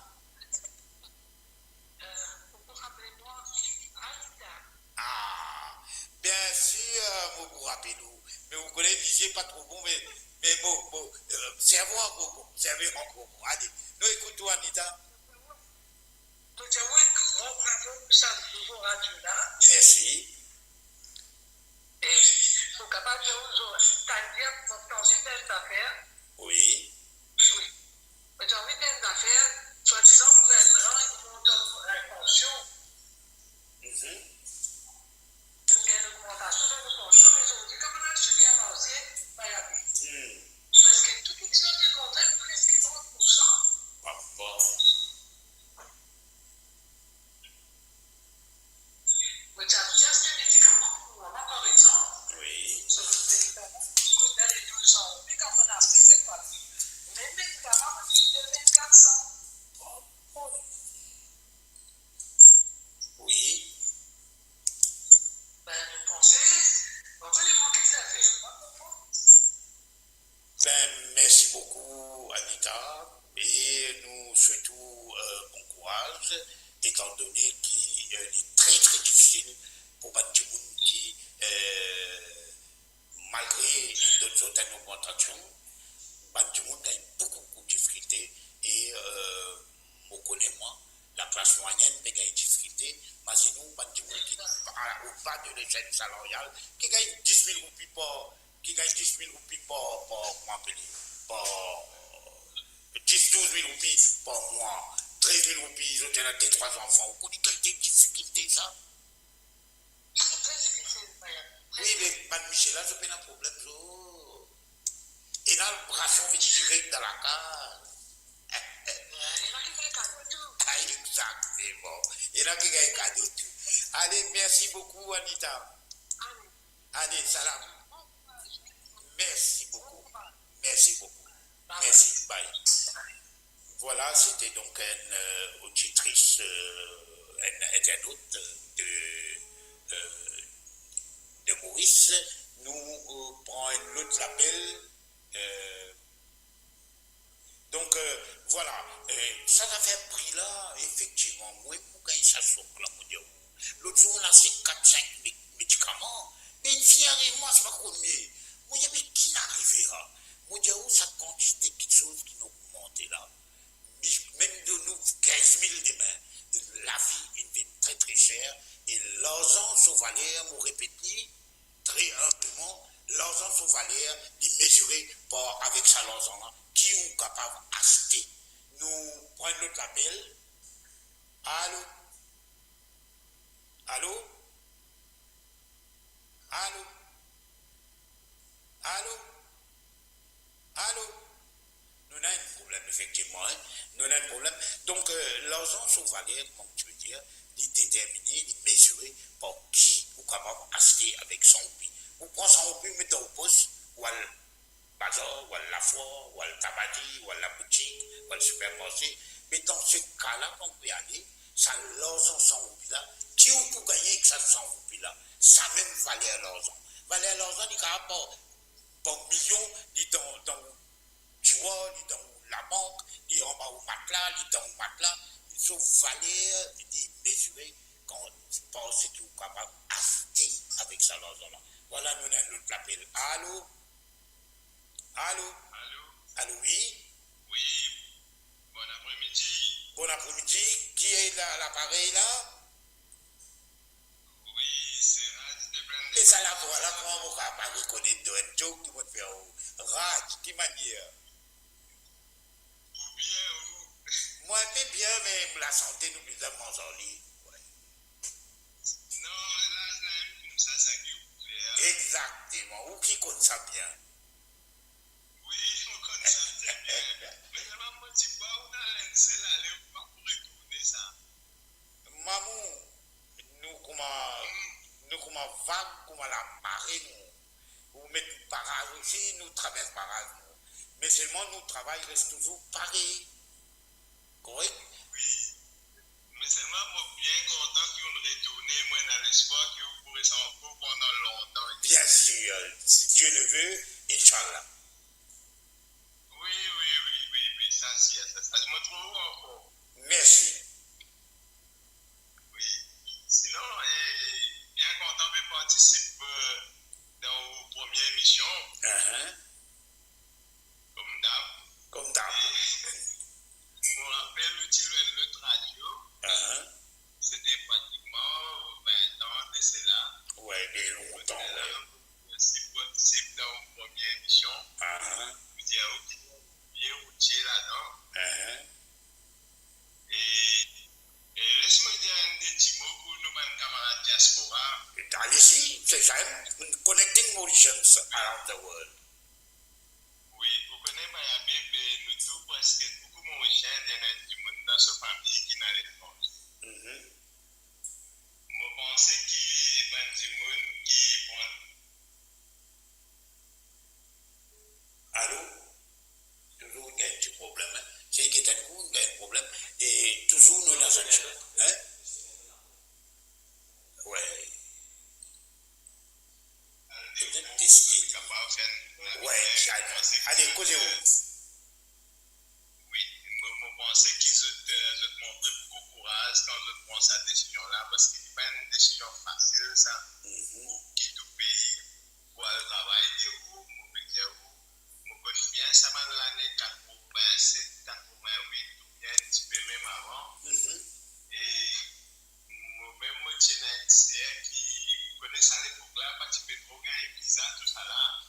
Ah, bien sûr, vous rappelez-nous. Mais vous connaissez, pas trop bon, mais bon, servez encore bon. Servez encore bon. Allez, nous écoutons Anita. Merci. Et pour capable de vous c'est-à-dire dans une telle affaire. Oui. Oui. Mais dans une telle affaire, soi-disant gouvernement, ils vont donner une pension. Une augmentation de la pension, mais aujourd'hui, comme on a super avancé, il y a parce que tout qui sont demandés, presque 30%. Papa. Mais tu as déjà ces médicaments pour maman, par exemple. Oui. Ce médicament coûte dans les 12 ans. Puis quand on a fait cette partie, les médicaments coûtent 2400. Oui. Ben, je pensais, on peut les manquer des affaires. Ben, merci beaucoup, Anita. Et nous souhaitons bon courage, étant donné qu'il est très très difficile pour Bantu qui, malgré une certaine augmentation, Bantu a beaucoup de difficultés. Et on connaît moi, la classe moyenne a des difficultés, mais c'est nous, Bantu qui au bas de l'échelle salariale, qui gagne 10 000 roupies comment appeler, par 10-12 000 roupies par mois, 13 000 roupies, ils ont des 3 enfants. Vous connaissez quelle difficulté ça? C'est très difficile, oui, mais Mme Michela, je n'ai pas de problème. Et là, le brachon vient direct dans la case. Et là, qui fait cadeau tout. Ah, exactement. Et là, qui gagne cadeau tout. Allez, merci beaucoup, Anita. Allez, salam. Merci beaucoup. Merci beaucoup. Merci. Bye. Voilà, c'était donc une auditrice, un internaute de Maurice. Nous prenons un autre appel. Donc, voilà. Ça a fait un prix là, effectivement. Moi, pour gagner ça sur la mondiale. L'autre jour, on a ces 4-5 médicaments. Mais une fille arrive, moi, c'est pas combien. Moi, il y avait qui n'arrivait là. Moi, je dis, ça quantité de choses qui n'ont augmenté là. Même de nous, 15 000 demain. La vie est très très chère. Et l'argent sur valeur, vous répétez, très humblement, l'argent sur valeur, il mesuré par avec ça l'argent là, qui est capable d'acheter. Nous prenons notre appel. Allô? Allô? Allô? Allô? Allô? Nous avons un problème, effectivement. Hein? Nous avons un problème. Donc, l'argent sur valeur, comme tu veux dire, il est déterminé, il est mesuré par qui est capable d'acheter avec son roupi. Vous prenez son roupi, mettez au poste, ou à le bazar, ou à la foire, ou à le tabadi, ou à la boutique, ou à le supermarché. Mais dans ce cas-là, on peut aller, ça l'argent sans roupi là, qui on peut gagner avec ça sans roupi là, ça même valeur l'argent. Valeur l'argent, il n'y a pas par millions, il est dans tu vois, il est dans la banque, il est en bas au matelas, il est dans le matelas. Sauf valeur, il est mesuré quand tu penses que tu es capable d'acheter avec ça l'argent-là. Voilà, nous avons l'autre appel. Allô? Allô? Allô? Allô, oui? Oui, bon après-midi. Bon après-midi. Qui est là, l'appareil là? Oui, c'est Rad de Blende. Et ça là, voilà, comment on va pas reconnaître d'un joke qui va te faire Rad, qui manière? Bien, vous? Moi, un peu bien, mais la santé nous plus en lit. Ouais. Non, là, comme ça qui vous plaît. Exactement. Ou qui connaît ça bien? Oui, on connaît ça très bien. Mais je m'en dis pas, on a lancé là, on va pour retourner ça. Maman, nous comment vague, comment la marée, nous mettons barrage aussi, nous traversons barrage. Mais seulement notre travail reste toujours pareil. Correct? Oui. Mais seulement, moi, bien content que vous retournez, moi, dans l'espoir que vous pourrez s'en faire pendant longtemps. Bien sûr, si Dieu le veut, Inch'Allah. Oui, ça, ça me trouve encore. Merci. Oui. Sinon, bien content de participer dans vos premières émissions. Comme d'hab. Je me rappelle l'utile de radio. C'était pratiquement 20 ans de cela. Ouais, de longtemps. Je participe dans vos premières émissions. Vous dites, ok, bien routier là-dedans. Et laisse-moi dire un petit mot pour nos camarades diaspora. Allez-y, c'est ça. Connecting Mauritians around the world. Oui, vous connaissez Bayabé, mais nous tous presque beaucoup Mauriciens, il y en a du monde dans ce famille qui n'a l'étranger. Je pense qu'il y a du monde qui prend. Allô? Toujours il y a un petit problème. C'est qu'il y a un problème. Et toujours nous dans un choc. Ouais. Peut-être tester. Ouais, allez, causez-vous. Oui, je pensais qu'ils ont montré beaucoup de courage quand ils prennent cette décision-là, parce qu'il n'est pas une décision facile, ça, pour quitter le pays, pour aller travailler de où, je connais bien ça dans l'année 87, 88, ou bien un petit peu même avant. Et moi-même, je suis un lycéen qui connaît ça à l'époque-là, parce que Pétro gagne visa, tout ça là.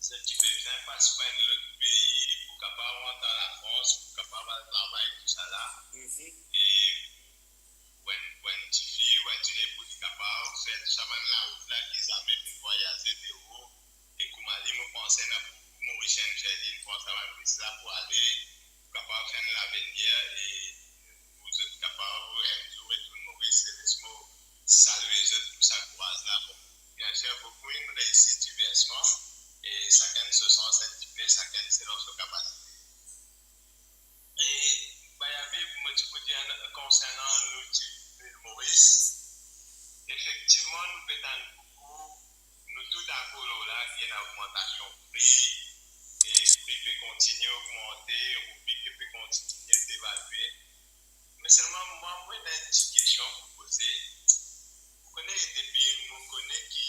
C'est qui peut bien passer par un autre pays pour capable rentrer dans la France, pour capable aller travailler, tout ça là. Et pour une petite fille, ou un petit pour être capable faire tout ça dans la route là, qu'ils avaient pu voyager de haut. Et comme Ali me pensait à beaucoup Mauricien, j'ai dit, une fois ça va là pour aller, capable de faire l'avenir et vous êtes capable un jour retourner Maurice et laisse-moi saluer les autres pour sa courage là. Bien sûr, beaucoup une réussite diversement. Et chacun se sent satisfait, chacun c'est dans sa capacité. Et Bayabé, moi je peux dire concernant l'île Maurice, effectivement nous pétons beaucoup, nous tout d'accord là, il y a une augmentation de prix, et le prix peut continuer à augmenter, le prix peut continuer à s'évaluer. Mais seulement moi, j'ai une petite question pour poser. Vous connaissez depuis, nous connaissons qui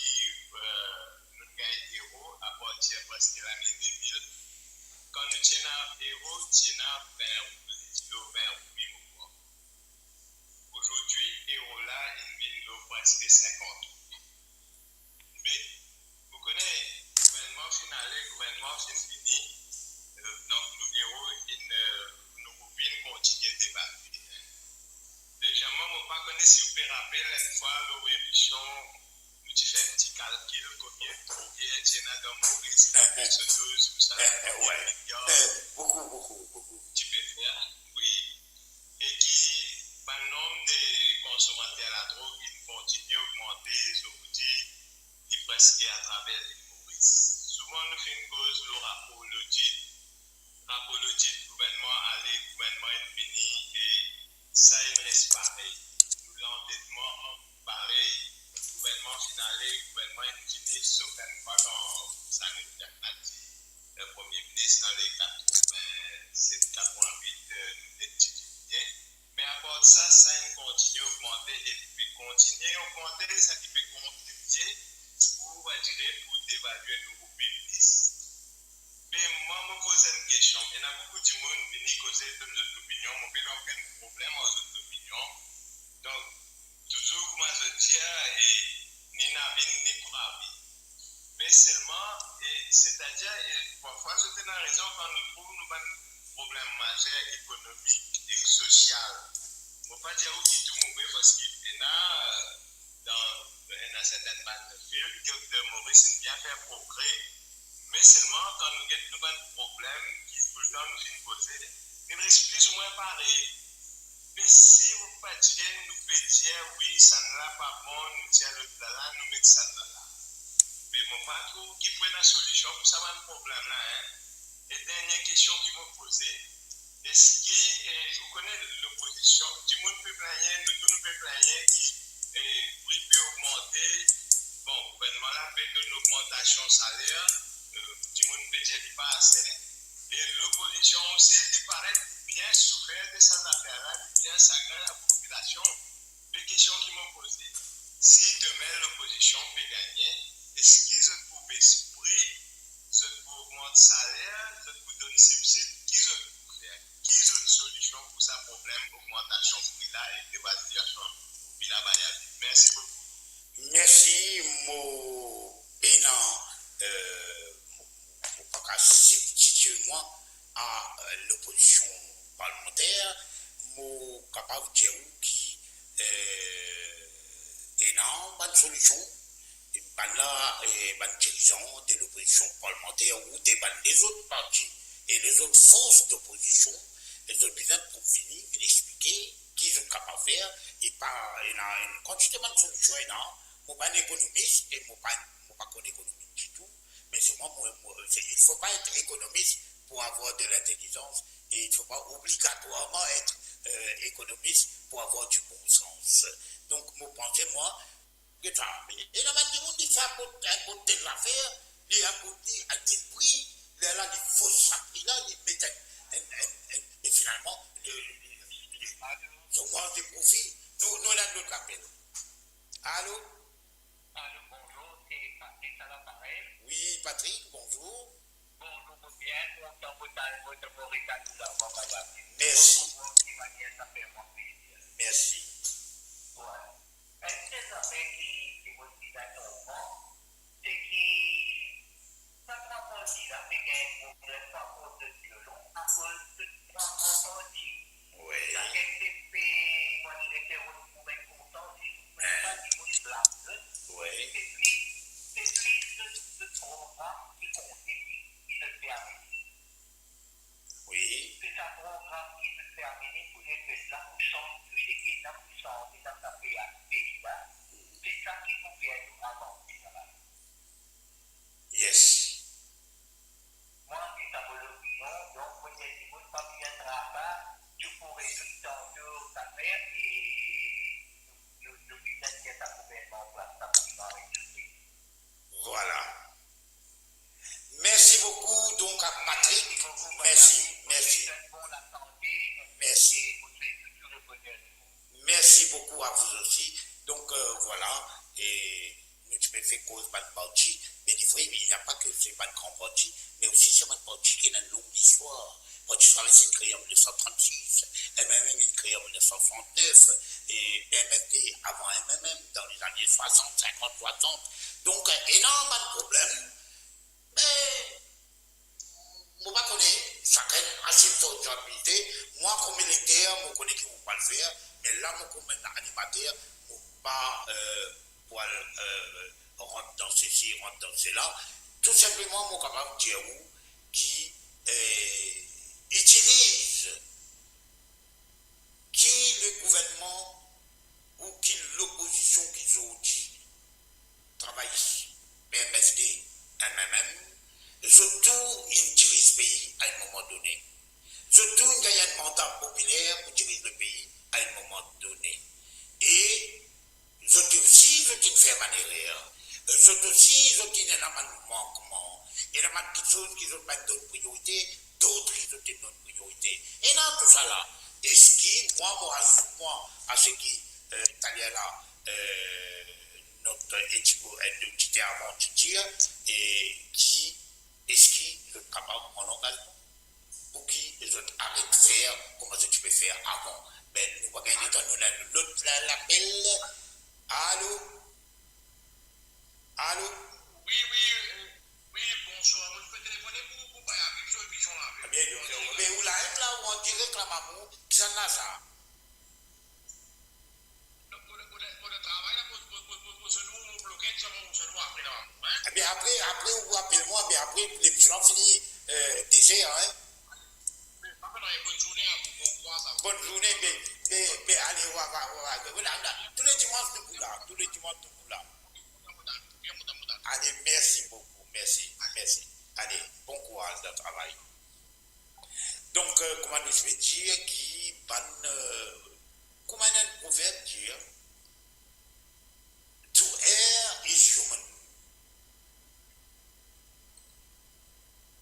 nous gagnons héros à partir presque l'année 2000. Quand nous tenons héros, nous tenons 20 roupies. Aujourd'hui, héros là, il vient presque 50 roupies. Mais vous connaissez, le gouvernement final, le gouvernement fini. Donc, nous héros, nos roupies continuent de débattre. Déjà, moi, je ne sais pas si vous pouvez rappeler une fois l'émission. Tu fais un petit calcul, combien de courriers tu as dans Maurice, ce 12, tout ça. Ouais. Beaucoup. Tu peux faire, oui. Et qui, par le nombre de consommateurs à la drogue, ils continuent à augmenter aujourd'hui, et presque à travers les Maurice. Souvent, nous faisons une cause le rapport l'audit. Rapport l'audit, le gouvernement allait, le gouvernement est fini, et ça, il reste pareil. L'endettement, pareil. Gouvernement finalé, gouvernement ingénieur, sauf une fois quand ça nous a dit le premier ministre dans les 87, 88, nous étudions. Mais à part de ça, ça continue à augmenter et puis continuer à augmenter, ça qui peut contribuer pour dévaluer nos publics. Mais moi, je me pose une question. Il y a beaucoup de monde qui viennent causer de notre opinion, mais il n'y a aucun problème dans notre opinion. Donc, toujours, comme je dis, ni navi, ni pravi. Mais seulement, c'est-à-dire, parfois, je suis dans raison quand nous trouvons un problème majeur économique et social. Je ne peux pas dire qu'il est tout mauvais parce qu'il y a dans certaines bandes de films, que Dr. Maurice vient faire progrès. Mais seulement, quand nous avons un problème qui tout le temps nous fait poser, il reste plus ou moins pareil. Mais si vous partirez, nous pouvons dire oui, ça ne l'a pas bon, nous disons le là, nous mettons ça là. Mais mon pas trop qui peut la solution pour ça, un problème là. Hein. Et dernière question qui m'a posée, est-ce que vous connaissez l'opposition, du monde peut plaigner, nous tous peut plaigner qui prix peut augmenter. Bon, le gouvernement là fait une augmentation salaire, du monde peut dire qu'il pas assez. Et l'opposition aussi, il paraît bien souffert de ces affaires-là, bien sacré la population. Les questions qui m'ont posées. Si demain l'opposition peut gagner, est-ce qu'ils ont pour baisser le prix, ils ont pour augmenter le salaire, ils ont pour donner subside, qu'ils ont pour faire? Qu'ils ont une solution pour ce problème d'augmentation de prix là et d'évaluation pour la Bayard? Merci beaucoup. Merci, mon pénal, mon pas substituer moi à l'opposition parlementaire, mon capable de dire qui est une bonne solution, une bonne dirigeant de l'opposition parlementaire ou des autres partis et les autres forces d'opposition, les autres besoin pour finir, expliquer qu'ils sont capables de faire, et pas une quantité de solutions. Je ne suis pas un économiste et je ne suis pas un économiste du tout, mais il ne faut pas être économiste pour avoir de l'intelligence et il ne faut pas obligatoirement être économiste pour avoir du bon sens. Donc, je pense, moi, que ça. Et là, maintenant, il faut apporter de l'affaire, il faut apporter à des prix, là, il faut s'appeler là, il met et finalement, souvent des profits. Nous, là, notre appel. Allô? Allô, bonjour, c'est Patrick à l'appareil. Oui, Patrick, bonjour. Bonjour, bien, content votre Mauritanie là, merci. Ça fait mon plaisir. Merci. Ouais. Est-ce que ça fait qui vous dit d'accord, c'est qui, ça prend un petit là, c'est qu'il y a un problème à cause de violon, à cause de trois parties. Oui. La KTP, moi, je était retrouvé content, si vous ne pouvez pas dire que je l'ai. Oui. C'est plus de programmes qui continuent, qui se terminent. Oui. C'est un programme qui se termine pour les faire la puissance, tout ce qui est la puissance et dans ta pays-là. C'est ça qui vous fait nous avancer dans la vie. Yes. Moi, c'est à mon opinion, donc peut-être que vous ne parviendrez pas, tu pourrais tout tantôt ta faire et le business qui est à gouvernement en place, ça va réussir. Voilà. Merci beaucoup donc à Patrick. Merci. Merci. Merci beaucoup à vous aussi. Donc voilà. Et nous tu peux faire cause pas de parti, mais des fois il n'y a pas que c'est pas de grand parti, mais aussi c'est un parti qui a une longue histoire. Le Parti socialiste est créé en 1936, MMM est créé en 1969, et MFD avant MMM dans les années 60, 50, 60. Donc énormément de problèmes. Mais je ne connais pas, chacun a ses responsabilités. Moi, comme électeur, je connais qui ne vont pas le faire. Mais là, moi, comme animateur, je ne peux pas rentrer dans ceci, rentrer dans cela. Tout simplement, je suis capable de dire qui utilise, qui le gouvernement ou qui l'opposition qu'ils ont dit, travaillent, PMSD, MMM, surtout, ils dirigent le pays à un moment donné. Surtout, il y a un mandat populaire pour diriger le pays à un moment donné. Et surtout aussi, ils ont une ferme en erreur. Surtout aussi, ils ont un manquement. Il y a des choses qui ont pas d'autres priorités, d'autres qui ont une autre priorité. Et dans tout ça là, et ce qui, moi, à ce qui, italien là, notre équipe de avant de dire, et qui est-ce qu'ils sont capables en engagement pour qu'ils arrêtent de faire comme tu peux faire avant. Mais nous va gagner dans l'autre l'appel. Allô? Allô? Oui, bonsoir. Je peux téléphoner pour pas arriver sur le pigeon là. Bien, mais où là où on dirait que la maman, qui s'en a ça? Pour le travail, pour se nous bloquer, se nous après là. Eh bien, après, vous appelez-moi, mais après, l'émission finit déjà, hein? Bonne journée à vous, bon courage. Bonne journée, mais allez, on va. Tous les dimanches, nous là. Allez, merci beaucoup. Merci. Allez, bon courage dans le travail. Donc, comment je vais dire, comment un proverbe dire, to err is human.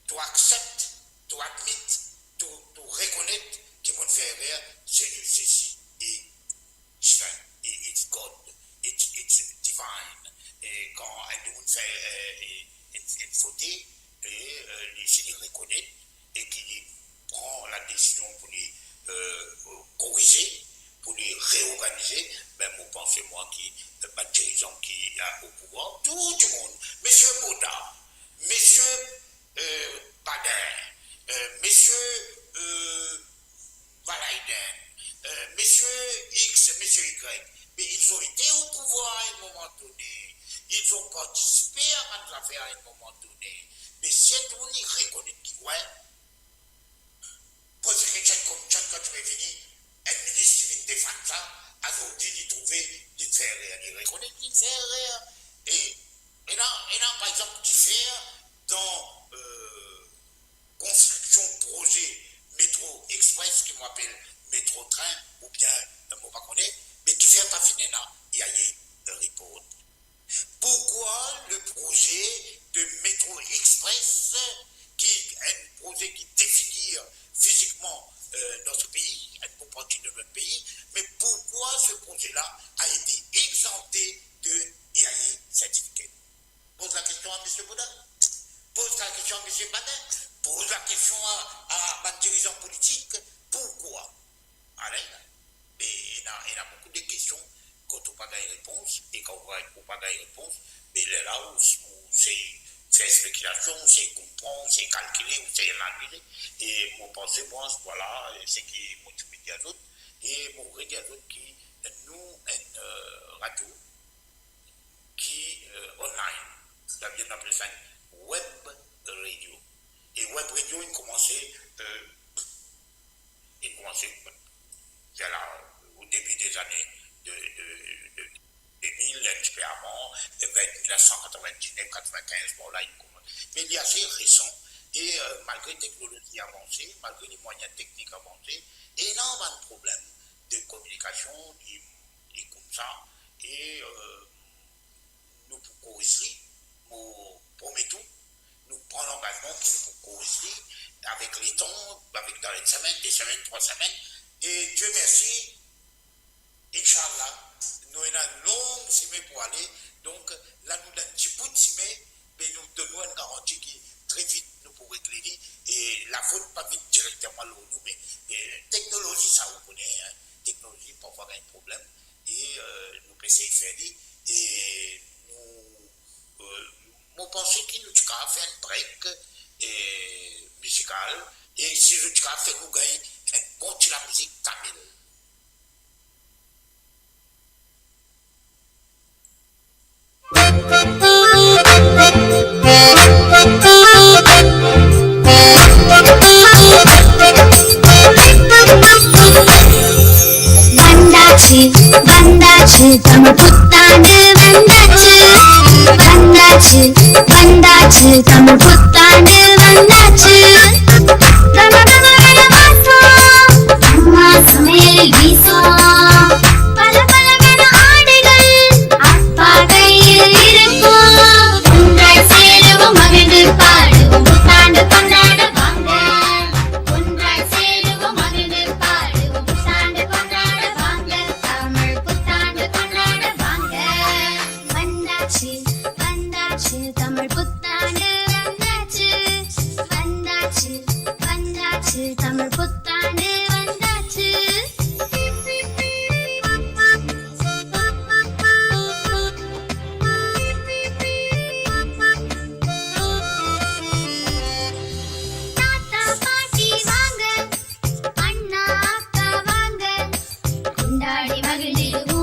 To accept, to admit, to reconnaître que mon frère, c'est ceci. Et it's God, it's divine. Et quand un monde fait une faute, il se reconnaît et qu'il prend la décision pour les corriger, pour les réorganiser, ben vous pensez moi qui pas dirigeant qui a au pouvoir, tout le monde, monsieur Boda, monsieur Bader, monsieur Valaiden, monsieur X, monsieur Y, mais ils ont été au pouvoir à un moment donné, ils ont participé à notre affaire à un moment donné, mais si tout le monde reconnaît qui ouais, pour ce que comme quand tu es venu, un ministre qui vient de défendre ça, a aujourd'hui il trouver, il fait rien, il reconnaît qu'il fait rien. Et là, par exemple, tu fais dans construction projet métro express, qui m'appelle métro train, ou bien, moi pas connaît, mais qui fait pas finir là, il y a un report. Pourquoi le projet de métro express, qui est un projet qui définit physiquement notre pays, une bonne partie de notre pays, mais pourquoi ce projet-là a été exempté de IAE certificat? Pose la question à M. Bouddha, pose la question à M. Badin, pose la question à ma dirigeant politique, pourquoi? Allez, mais il y a beaucoup de questions quand on n'a pas de réponse, et quand on n'a pas de réponse, mais là où c'est faire spéculation, c'est comprendre, c'est calculer, c'est analyser. Et mon pensée, moi, voilà, c'est qui m'occupe des autres, et mon vrai des autres qui nous, une radio, qui online, ça vient d'appeler ça web radio. Et web radio, il commençait c'est là, au début des années de 2000, un petit peu avant, vers 1999, 95, bon là, il commence. Mais il est assez récent, et malgré les technologies avancées, malgré les moyens techniques avancés, et là, on a un problème de communication, et comme ça, et nous, pour corriger, nous promettons, nous prenons l'engagement pour nous corriger, avec les temps, avec dans les semaines, 2 semaines, 3 semaines, et Dieu merci, Inch'Allah, nous avons une longue semaine pour aller, donc là nous avons un petit bout de semaine, mais nous donnons une garantie qui très vite nous pourrons régler, et la faute pas vite directement nous, mais technologie ça vous connaissez, hein, technologie parfois il y a un problème, et nous pouvons essayer de faire, et nous pensons qu'il nous a fait un break musical, et si nous avons fait nous gagner un bon de la musique tamil. வந்தாச்சு தமிழ் புத்தாண்டு வந்தாச்சு தமிழ் புத்தாண்டு வந்தாச்சு அம்மா சமையல் வீசும் பல பலவென ஆடைகள் அப்பா கையில் இருக்கும் ஒன்றாய் சேருவோம் மகிழ்ந்து பாடுவோம் புத்தாண்டு கொண்டாட வாங்க ஒன்றாய் சேருவோம் மகிழ்ந்து பாடுவோம் புத்தாண்டு கொண்டாட வாங்க தமிழ் புத்தாண்டு கொண்டாட வாங்க வந்தாச்சு தமிழ் புத்தாண்டு வந்தாச்சு தமிழ் புத்தாண்டு வந்தாச்சு தாத்தா பாட்டி வாங்க அண்ணா அக்கா வாங்க கொண்டாடி மகிழ்ந்திடுவோம்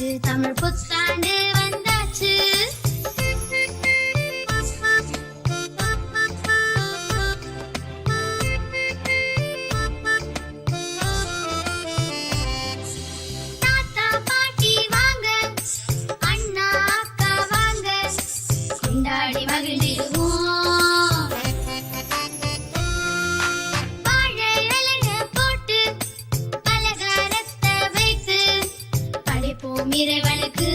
வந்தாச்சு தமிழ் புத்தாண்டு வந்தாச்சு தாத்தா பாட்டி வாங்க அண்ணா அக்கா வாங்க கொண்டாடி மகிழ்ந்திடுவோம் வாழை இலைய போட்டு பலகாரத்தை வைத்து படைப்போம் இறைவனுக்கு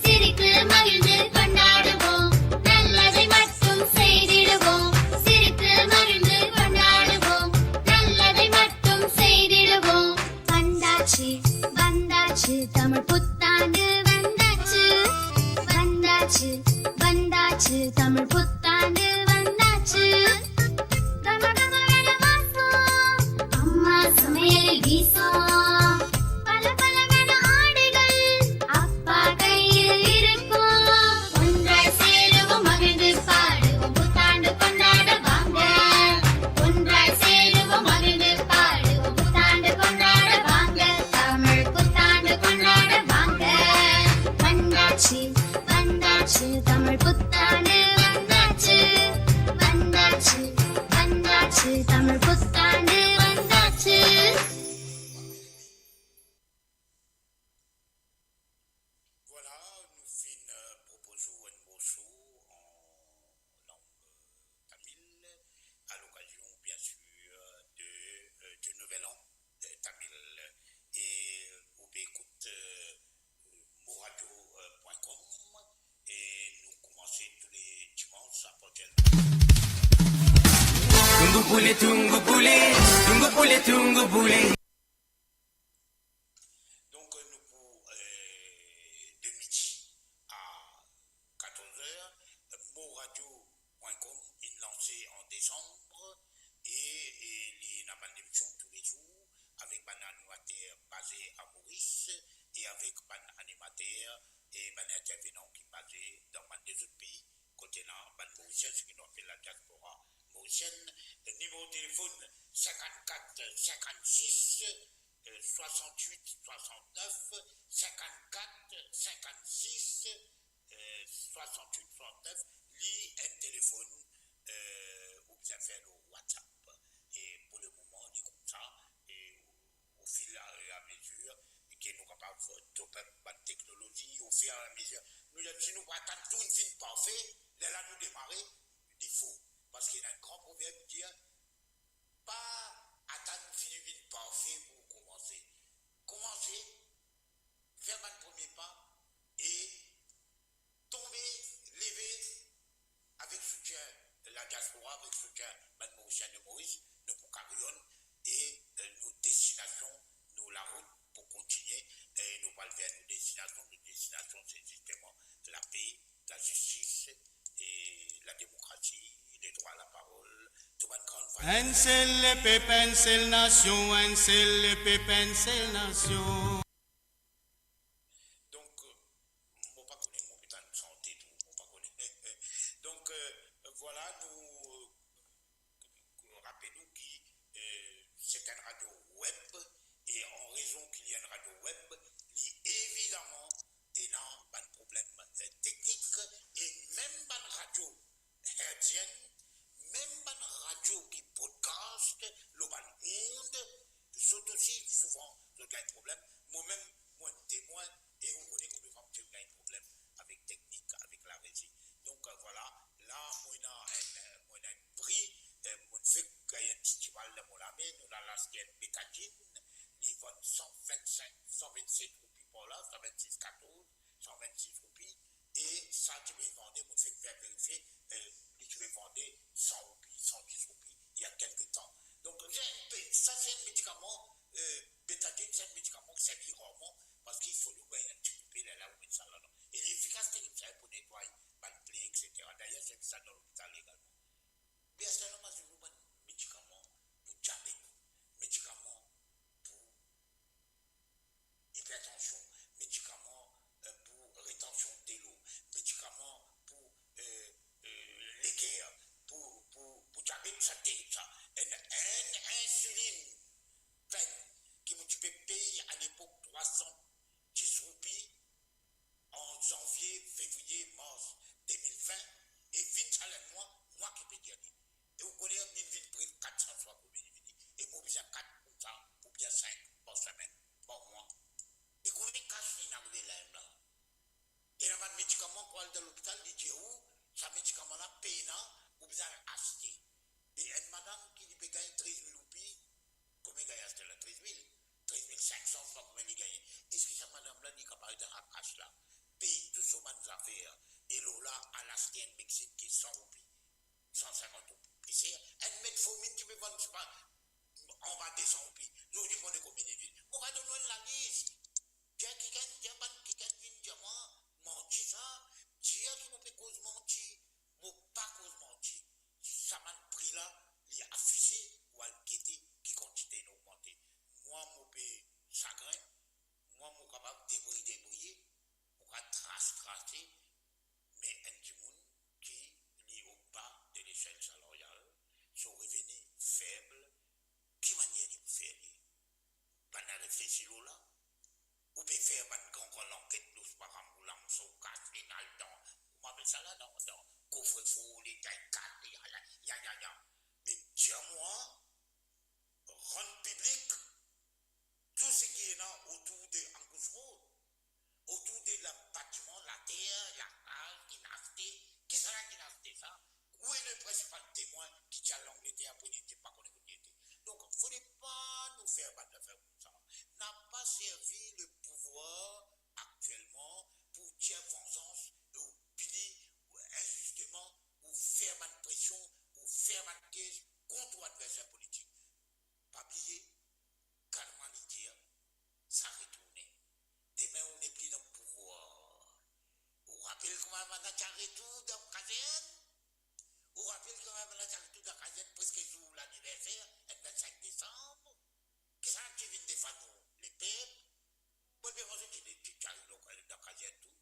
சிரித்து மகிழ்ந்து கொண்டாடுவோம் நல்லதை மட்டும் செய்திடுவோம் சிரித்து மகிழ்ந்து கொண்டாடுவோம் நல்லதை மட்டும் செய்திடுவோம் வந்தாச்சு வந்தாச்சு தமிழ் புத்தாண்டு வந்தாச்சு வந்தாச்சு வந்தாச்சு தமிழ் புத்தாண்டு வந்தாச்சு கமகமவென வாசம் அம்மா சமையலில் வீசும் பலபலவென ஆடைகள் அப்பா கையில் இருக்கும் ஒன்றாய் சேருவோம் மகிழ்ந்து பாடுவோம் புத்தாண்டு கொண்டாட வாங்க ஒன்றாய் சேருவோம் மகிழ்ந்து பாடுவோம் புத்தாண்டு கொண்டாட வாங்க தமிழ் புத்தாண்டு கொண்டாட வாங்க வந்தாச்சு வந்தாச்சு தமிழ் புத்தாண்டு வந்தாச்சு வந்தாச்சு வந்தாச்சு தமிழ் புத்தாண்டு வந்தாச்சு Voilà, nous proposons un morceau en langue tamile à l'occasion, bien sûr, du Nouvel An tamil. Et vous pouvez écouter moradio.com et nous commençons tous les dimanches à partir de... Tungu pule, tungu pule, tungu pule, tungu pule. Donc, nous pour de midi à 14h, moradio.com est lancé en décembre et il y a une émission tous les jours avec un animateur basé à Maurice et avec un animateur et un intervenant qui est basé dans des autres pays, côté là, un Mauricien, ce qu'on appelle la diaspora mauricienne. Le numéro de téléphone 54 56 68 69 54 56 68 69 lit un téléphone ou bien faire le WhatsApp. Et pour le moment, on est comme ça. Et au fil et à mesure que nous sommes capables de développer la technologie, au fur et à mesure, nous si nous attendons tout une film parfait, là nous démarrer, il faut. Parce qu'il y a un grand proverbe qui dit pas attendre une film parfait pour commencer. Commencer, faire un premier pas et tomber, lever avec soutien de la diaspora, avec soutien de Mauricien de Maurice, de Poucarillon et nos destinations, nous la route pour continuer et nous parler vers nos destinations. Nos destinations, c'est justement la paix, la justice et la démocratie, les droits à la parole, tout le monde. Un seul pépin, seule nation, un seul pépin, seule nation. Donc, on ne pas connaître mon putain de santé, tout, on pas connaître. Donc, voilà, nous rappelons que c'est une radio web, et en raison qu'il y a une radio web, évidemment, il y a pas de problème technique, et même dans la radio hertzienne, même dans la radio qui podcast, le bas onde, sont aussi souvent il y a un problème. Moi-même, moi, témoin, et on connaît que les femmes il y a un problème avec technique, avec la régie. Donc voilà, là, moi, on a un prix, on fait qu'il y a un festival de mon ami, nous avons l'ancienne bétadine, ils vendent 125, 127 roupies pour là, 126, 14, 126 roupies, et ça, tu veux vendre, on fait faire vérifier, tu veux vendre 100 roupies, 110 roupies, il y a quelques temps. Donc, ça, c'est un médicament, bétadine, c'est un médicament qui sert rarement, parce qu'il faut nous gagner un petit coupé là où on met ça là. Et l'efficace, c'est comme ça pour nettoyer, plaies, etc. D'ailleurs, c'est ça dans l'hôpital également. Bien sûr, on a un médicament pour diabète, médicament pour hypertension, médicament pour rétention de l'eau, médicament pour l'équerre, pour diabète, ça, une insuline, réfléchir là. Ou peut faire une grande enquête, nous, par exemple, là, on s'en casse, et dans, on m'appelle ça là, dans, coffre-fort, les tailles 4, ya. Mais tiens-moi, rendre public tout ce qui est là autour de Angus Road, autour de bâtiment, la terre, la case, qui sera qui n'a acheté ça? Où est le principal témoin qui tient l'Angleterre après il n'était pas connu qu'on y était? Donc, il ne faudrait pas nous faire battre faire comme ça. N'a pas servi le pouvoir actuellement pour tirer vengeance ou piller ou injustement ou faire une pression ou faire une caisse contre l'adversaire politique. Pas oublier, calmement le dire, ça retourne. Demain, on n'est plus dans le pouvoir. Vous rappelez comment on a tiré tout dans le caserne? Vous rappelez comment on a tiré tout dans le caserne presque jour l'anniversaire, le 25 décembre? Qu'est-ce que tu viens de faire nous? Les peuples? Moi, je pense que tu arrives dans le caserne tout.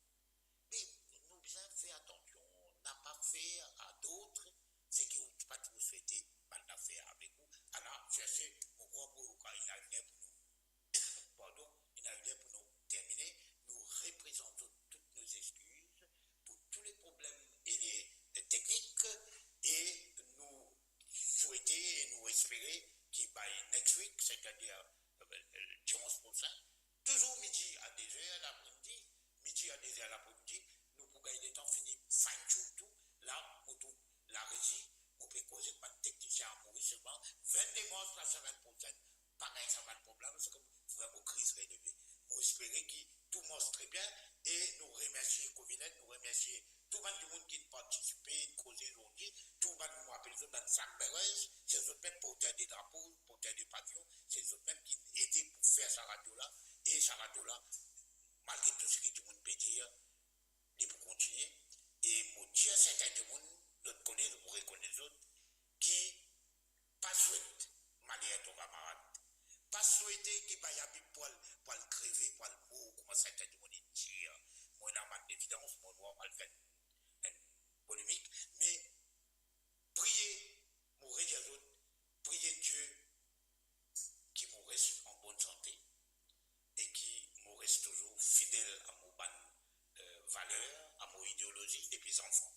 Mais nous devons faire attention. On n'a pas fait à d'autres ce qui ne pas toujours souhaité mal faire avec vous. Alors, cherchez mon grand mot quand il arrive pour nous. Pardon, il arrive pour nous terminer. Nous représentons toutes nos excuses pour tous les problèmes et les techniques et nous souhaiter et nous espérer qu'il by next week, c'est-à-dire dimanche prochain, toujours midi à 2h l'après-midi, nous pour gagner le temps fini fine-tune tout, là, la régie, on peut causer pas de technicien à mourir seulement 20 dimanches la semaine prochaine, pareil, ça va de problème, c'est comme vraiment crise relevée. Nous espérons que tout marche très bien et nous remercions Covinette, nous remercions tout le monde qui a participé, qui a causé aujourd'hui, tout le monde nous rappelle les autres dans le sac Beres, c'est eux autres même porteurs des drapeaux, porteurs des pavillons, c'est eux autres même qui aident pour faire sa radio-là, et sa radio-là, malgré tout ce que tout le monde peut dire, il faut continuer. Et moi, dire à certains gens, nous connaissons, vous reconnaissez les autres, qui pas souhaitent malheur ton camarade, pas souhaiter qu'il y ait pour le crever, pour le mot, comme certains gens disent. Moi, je n'ai pas d'évidence, moi, je ne vais pas faire une polémique, mais priez, mourir des autres, priez Dieu qui me reste en bonne santé et qui me reste toujours fidèle à mon valeur, à mon idéologie depuis les enfants.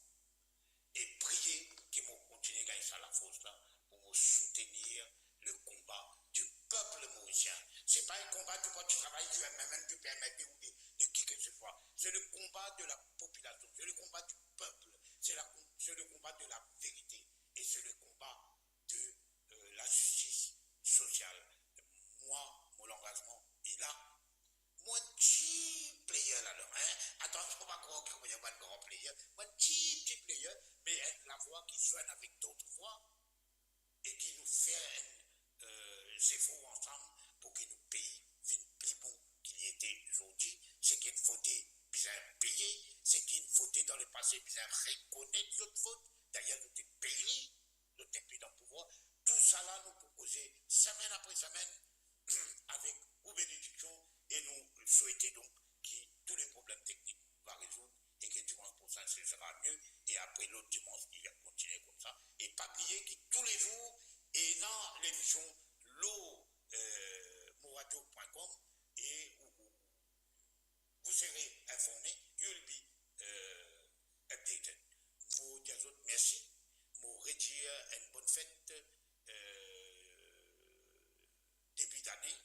Et priez qu'il me continue à gagner ça la force là pour me soutenir le combat du peuple mauricien. Ce n'est pas un combat de quoi tu travailles du MMM, du PMD ou de qui que ce soit. C'est le combat de la population, c'est le combat du peuple, c'est le combat de la vérité et c'est le combat de la justice sociale. Moi, mon engagement est là. Moi, petit player là-dedans. Attention, il ne faut pas croire qu'il n'y a pas de grand player. Moi, petit player, mais la voix qui sonne avec d'autres voix et qui nous fait efforts ensemble pour que nos pays viennent plus bon qu'il y était aujourd'hui. C'est qu'il faut bien payer, c'est qu'il faut dans le passé bien reconnaître notre faute. D'ailleurs, nous sommes payés, nous sommes plus dans le pouvoir. Tout ça là, nous proposons semaine après semaine avec une bénédiction et nous souhaitons donc que tous les problèmes techniques vont résoudre et que dimanche prochain ce sera mieux et après l'autre dimanche il va continuer comme ça et pas oublier que tous les jours et dans l'émission moradio.com et vous serez informés, you'll be updated. Pour dire autres merci, pour redire une bonne fête début d'année,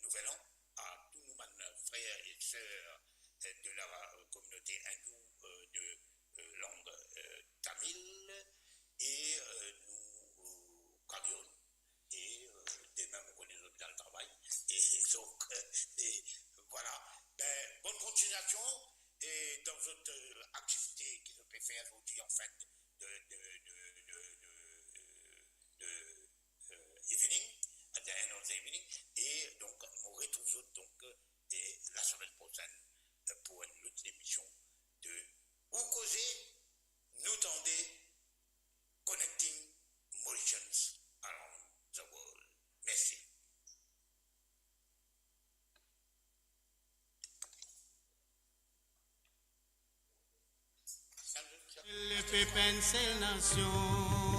nouvel an, à tous nos frères et sœurs de la communauté hindoue de langue tamile et nous carrions et demain nous connaissons dans le travail et donc voilà, bonne continuation et dans votre activité qui se peut faire aujourd'hui en fin de evening, at the end of the evening, et donc nous retrouvons donc et la semaine prochaine pour une autre émission de Où causer, nous tendez, connecting Mauritians around the world. Merci. Le pépin, c'est nation.